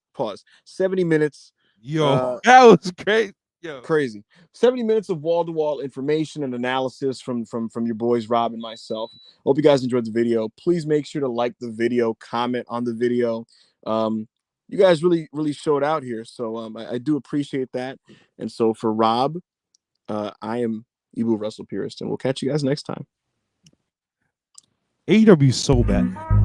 minutes. Yo, that was great. Yo, crazy. 70 minutes of wall-to-wall information and analysis from your boys Rob and myself. Hope you guys enjoyed the video. Please make sure to like the video, comment on the video. You guys really showed out here, so I do appreciate that. And so for Rob, I am Ibu Russell Purist, and we'll catch you guys next time. AEW is so bad.